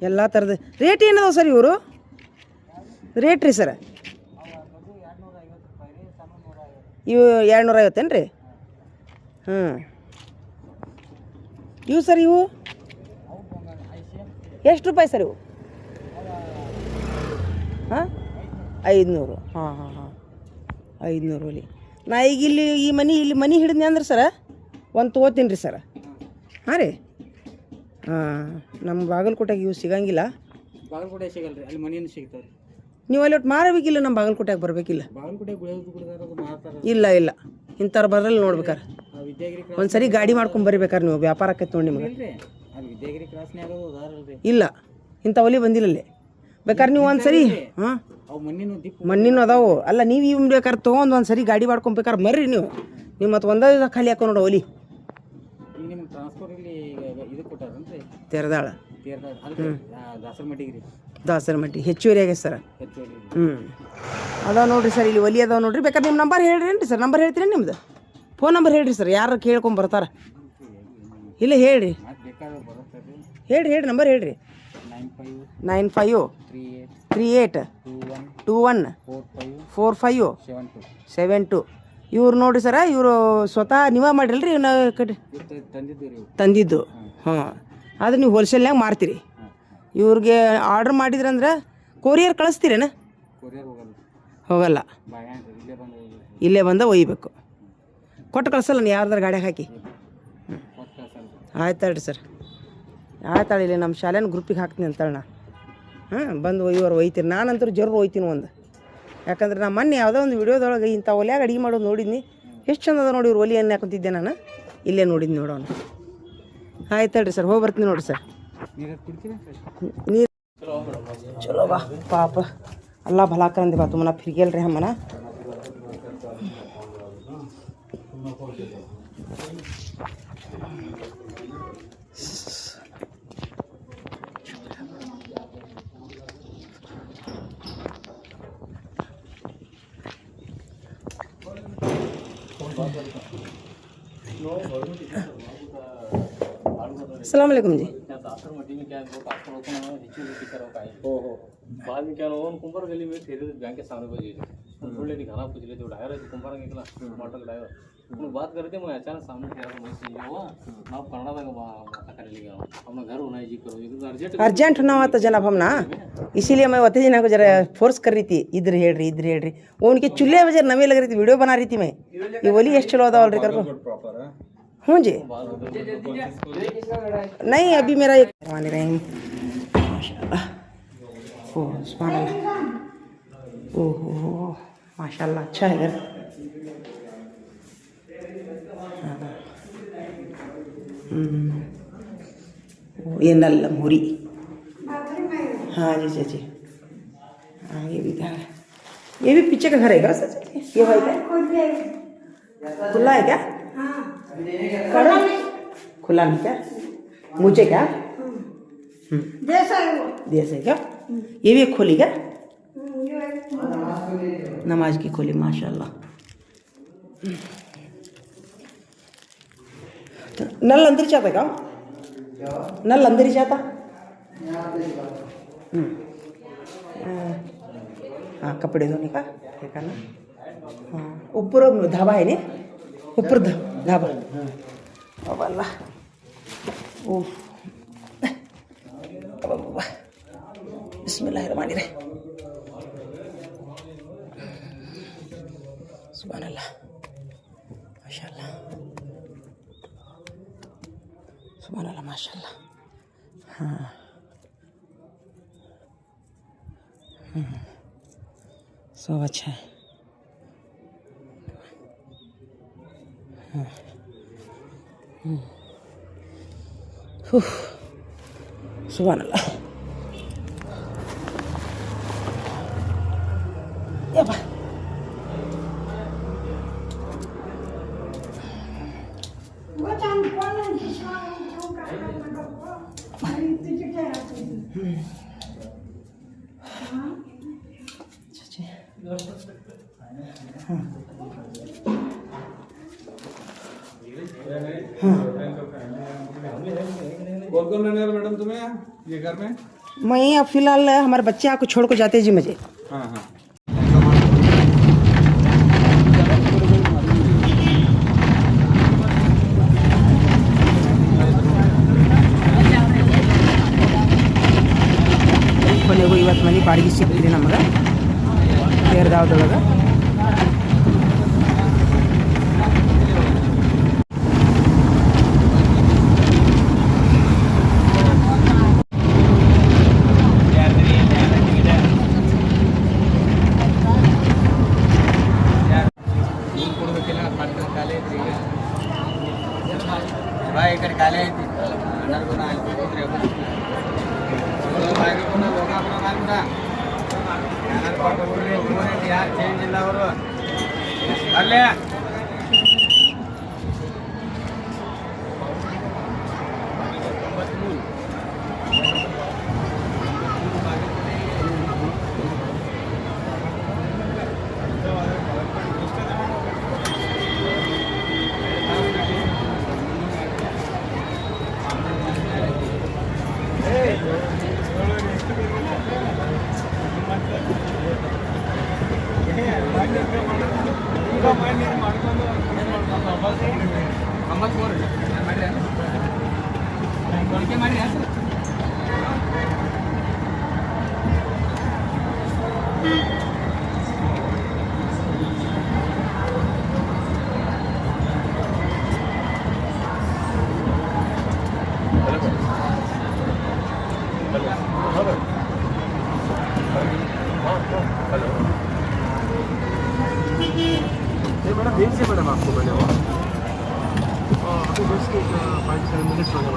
ಎಲ್ಲ ಥರದ ರೇಟ್ ಏನದಾವ ಸರ್ ಇವರು ರೇಟ್ ರೀ ಸರ ಇವು 250 ರೀ ಇವು ಸರ್ ಇವು ಎಷ್ಟು ರೂಪಾಯಿ ಸರ್ ಇವು ಹಾಂ 500 ಹಾಂ 500 ಒಲಿ ನಾ ಈಗ ಇಲ್ಲಿ ಮನೆ ಹಿಡಿದ್ನಿ ಅಂದ್ರೆ ಸರ ಒಂದು ತೊಗೋತೀನಿ ರೀ ಸರ ಹಾಂ ರೀ ಹಾಂ ನಮ್ಮ ಬಾಗಲಕೋಟೆಗೆ ಇವು ಸಿಗಂಗಿಲ್ಲ ಬಾಗಲಕೋಟೆ ಸಿಗಲ್ರಿ ಅಲ್ಲಿ ಮನೇನು ಸಿಗ್ತಾವೆ ರೀ ನೀವು ಅಲ್ಲಿ ಒಟ್ಟು ಮಾರಬೇಕಿಲ್ಲ ನಮ್ಮ ಬಾಗಲಕೋಟೆಗೆ ಬರಬೇಕಿಲ್ಲ ಬಾಗಲಕೋಟೆ ಗುಡಿಯೋದು ಮಾರ್ತಾರೆ ಇಲ್ಲ ಇಂಥವ್ರು ಬರಲ್ಲ ನೋಡ್ಬೇಕಾರೆ ವಿದ್ಯಾಗಿರಿ ಒಂದು ಸರಿ ಗಾಡಿ ಮಾಡ್ಕೊಂಡು ಬರಿಬೇಕಾರೆ ನೀವು ವ್ಯಾಪಾರಕ್ಕೆ ತೊಗೊಂಡು ನಿಮಗೆ ಇಲ್ರಿ ಅಲ್ಲಿ ವಿದ್ಯಾಗಿರಿ ಕ್ರಾಸ್ನ್ಯಾಗ ಅದಾರಲ್ರಿ ಇಲ್ಲ ಇಂಥ ಒಲಿ ಬಂದಿಲ್ಲ ಅಲ್ಲಿ ಬೇಕಾದ್ರೆ ನೀವು ಒಂದು ಸರಿ ಹಾಂ ಅವು ಮಣ್ಣಿನೂ ಅದಾವು ಅಲ್ಲ ನೀವು ಇವ್ ಬೇಕಾದ್ರೆ ತೊಗೊಂಡು ಒಂದು ಸರಿ ಗಾಡಿ ಮಾಡ್ಕೊಬೇಕಾರೆ ಮರ್ರಿ ನೀವು ಮತ್ತು ಒಂದೇ ಖಾಲಿ ಹಾಕೋ ನೋಡೋ ಒಲಿ ಈಗ ನಿಮ್ಗೆ ಟ್ರಾನ್ಸ್ಪೋರ್ಟ್ ಇಲ್ಲಿ ಇದು ಕೊಟ್ಟಾರನ್ರಿ ತೆರೆದಾಳ ಅಲ್ರಿ ದಾಸರಮಟ್ಟಿಗೆ ರೀ ದಾಸರಮಟ್ಟಿ ಹೆಚ್ಚುವರಿ ಆಗೈತೆ ಸರ್ ಅದಾವ ನೋಡಿರಿ ಸರ್ ಇಲ್ಲಿ ಒಲಿ ಅದಾವ ನೋಡಿರಿ ಬೇಕಾದ್ರೆ ನಿಮ್ಮ ನಂಬರ್ ಹೇಳ್ರಿ ಸರ್ ನಂಬರ್ ಹೇಳ್ತೀರಿ ನಿಮ್ದು ಫೋನ್ ನಂಬರ್ ಹೇಳ್ರಿ ಸರ್ ಯಾರು ಕೇಳ್ಕೊಂಬರ್ತಾರೆ ಇಲ್ಲ ಹೇಳ್ರಿ ಬೇಕಾದ್ರೆ ಬರುತ್ತೆ ಹೇಳ್ರಿ ನಂಬರ್ ಹೇಳ್ರಿ 9 95 38 21 45 72. ಇವ್ರು ನೋಡಿರಿ ಸರ, ಇವರು ಸ್ವತಃ ನೀವೇ ಮಾಡಿರಲ್ರಿ ಇವ್ನ ಕಡೆ ತಂದಿದ್ದು? ಹಾಂ, ಅದು ನೀವು ಹೋಲ್ಸೇಲ್ನಾಗ ಮಾರ್ತೀರಿ. ಇವ್ರಿಗೆ ಆರ್ಡ್ರ್ ಮಾಡಿದ್ರಂದ್ರೆ ಕೊರಿಯರ್ ಕಳಿಸ್ತೀರೇನ? ಹೋಗಲ್ಲ, ಇಲ್ಲೇ ಬಂದು ಒಯ್ಬೇಕು. ಕೊಟ್ಟು ಕಳ್ಸಲ್ಲ ನೀವು ಯಾರ್ದಾರು ಗಾಡಿಯಾಗ ಹಾಕಿ? ಆಯ್ತಾಳ್ರಿ ಸರ್, ಆಯ್ತಾಳೆ. ಇಲ್ಲಿ ನಮ್ಮ ಶಾಲೆನ ಗ್ರೂಪಿಗೆ ಹಾಕ್ತೀನಿ ಅಂತೇಳಿ ಹಾಂ, ಬಂದು ಒಯ್ಯೋರು ಒಯ್ತೀರಿ. ನಾನಂತೂ ಜರೂರು ಒಯ್ತೀನಿ ಒಂದು. ಯಾಕಂದ್ರೆ ನಾನು ಮೊನ್ನೆ ಯಾವುದೋ ಒಂದು ವಿಡಿಯೋದೊಳಗೆ ಇಂಥ ಒಲೆಯಾಗ ಅಡುಗೆ ಮಾಡೋದು ನೋಡಿದ್ನಿ. ಎಷ್ಟು ಚಂದ ಅದ ನೋಡಿ. ಇವ್ರು ಒಲೆ ಎಣ್ಣೆ ಹಾಕೊಂತಿದ್ದೆ ನಾನು, ಇಲ್ಲೇ ನೋಡಿದ್ನಿ ನೋಡೋಣ. ಆಯ್ತಾಳ್ರಿ ಸರ್, ಹೋಗಿ ಬರ್ತೀನಿ ನೋಡಿರಿ ಸರ್. ನೀರು ಚಲೋ ಬಾ ಪಾಪ ಅಲ್ಲ ಭಲಾ ಕಂದಿ ಬಾ ತುಮನ ಫಿರ್ಗೆಲ್ ರೀ ಹಮ್ಮನ. अस्सलाम वालेकुम जी. बाद में क्या हुआ, कुंभार गली में थे बैंक के सामने बजे थोड़े दिखाना पूछ रहे थे, ड्राइवर है कुंभार निकला मोटर ड्राइवर उन्हें बात कर रहे थे. मैं अचानक सामने ठहरा तो मैं ये हुआ मैं कर्नाटक का कर लेगा अपना घर होना है जी करो अर्जेंट होना हुआ तो जनाब हम ना, इसीलिए मैं वते जना को जरा फोर्स कर रही थी. इधर हेड्री वो उनके चूल्हे वजह नवे लग रही थी, वीडियो बना रही थी मैं. ये बोली ಎಷ್ಟು ಚಲೋ ಅದ ಆಲ್ರೆಡಿ ಕರ್ಕೊ. हूँ जी, नहीं अभी मेरा एक रहीम माशाल्लाह. ओह सुभान अल्लाह. ओहो माशाल्लाह, अच्छा है घर. ये नल मुरी. हाँ जी जी. हाँ ये भी घर है. ये भी पीछे का घर है क्या सच? ये भाई क्या खुला है क्या? खुला नहीं क्या? मुझे क्या देश है क्या? ये भी एक खोली क्या? नमाज की खोली माशाल्लाह. नल अंदर ही जाता क्या? नल अंदर ही जाता. हाँ कपड़े धोने का ठीक है ना. हाँ ऊपर धाबा है नहीं, ऊपर धाबा. अब अल्लाह ओह बिस्मिल्लाहिर्रहमानिर्रहीम. सुभान अल्लाह माशाल्लाह. सुभान अल्लाह माशाल्लाह. हाँ सब अच्छा है. सुभान अल्लाह. कौन रहने वाला मैडम तुम्हें ये घर में? मैं अब फिलहाल हमारे बच्चे आपको छोड़ को जाते जी मुझे. हाँ हाँ ಕೊನೆಗೂ ಇವತ್ತು ಮನೆ ಬಾಡಿಗೆ ಸಿಕ್ತಿರಿ ನಮಗೆ ಕೇರದಾವದೊಳಗೆ. मैडम देर से मैडम आपको मैंने वो अभी बस के 5-7 मिनट्स होगा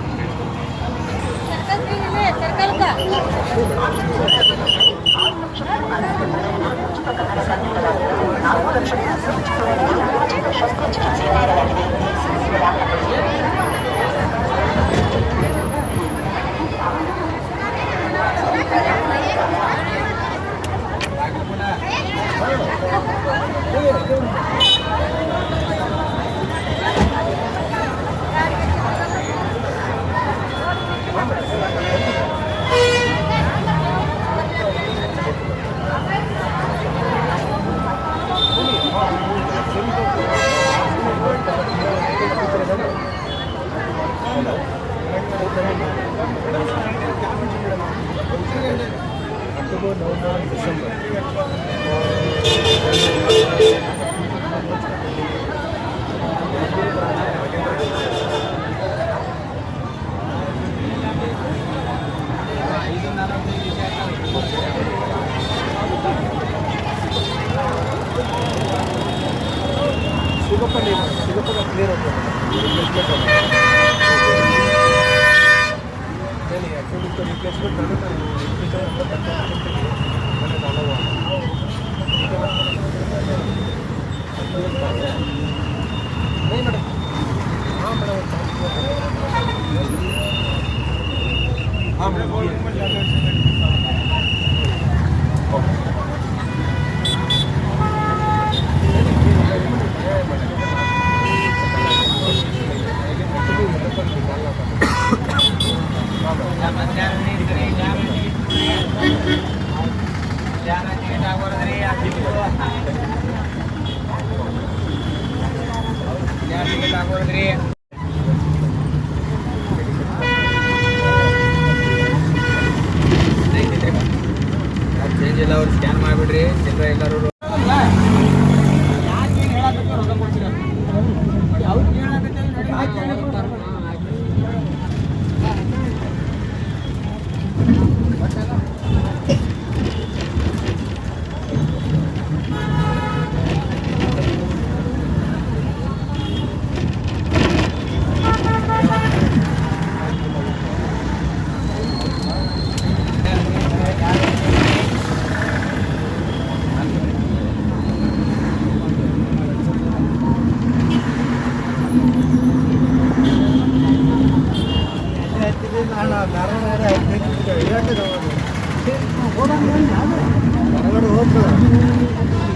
ಚೇಂಜ್ ಎಲ್ಲ ಅವ್ರು ಸ್ಕ್ಯಾನ್ ಮಾಡಿಬಿಡ್ರಿ ಜನರ ಎಲ್ಲರೂ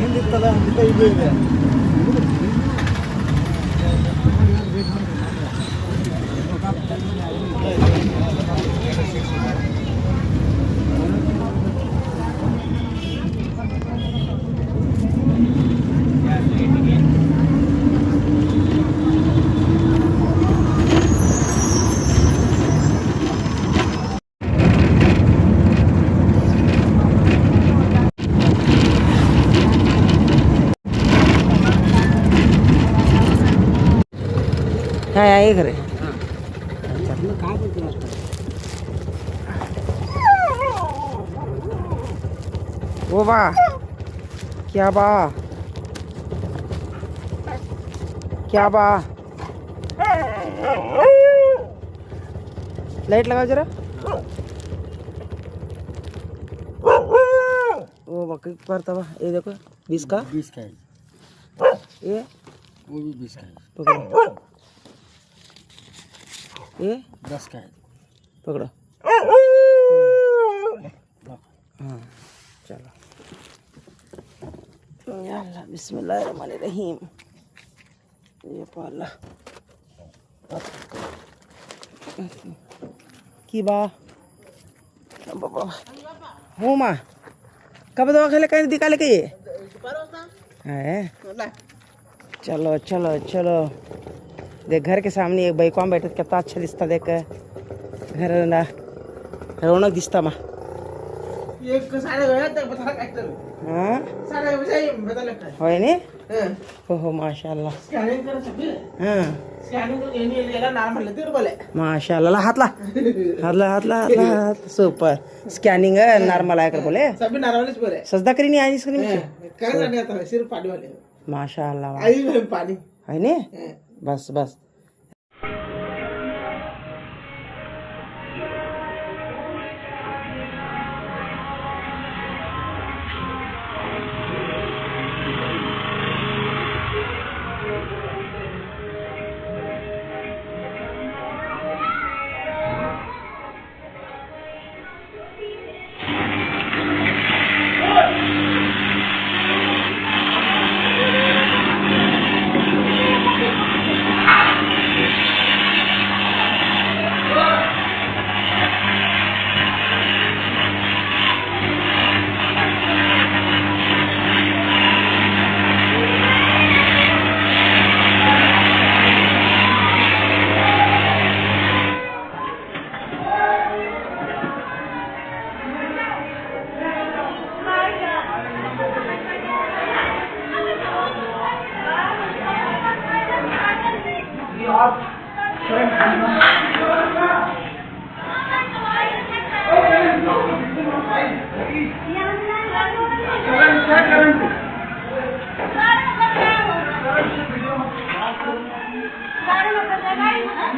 ಹಿಂದಿತ್ತಲ್ಲ ಇದು ಇದೆ काय आहे खरे ओ बा क्या बा क्या बा लाइट लगाओ जरा ओ बकरी पर तब ये देखो 20 का है ये वो भी 20 का है पकड़ो ये 10 का है पकड़ो हाँ चलो या अल्लाह बिस्मिल्लाहिर्रहमानिर्रहीम ये पाला की बा बाबा हो माँ कब दवा खेले कहीं दिखा लेके ये है चलो चलो चलो देख घर के सामने एक बाइक में बैठे कितना अच्छा रिश्ता देख घराला रौनक दिसता मा हां होय नी हो माशाल्लाह हां माशाल्लाह हातला सूपर स्कॅनिंग नॉर्मल आहे का बोले सजदा करी नहीं आई स्क्रीन माशाल्लाह है नी बस बस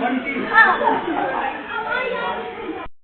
Thank you.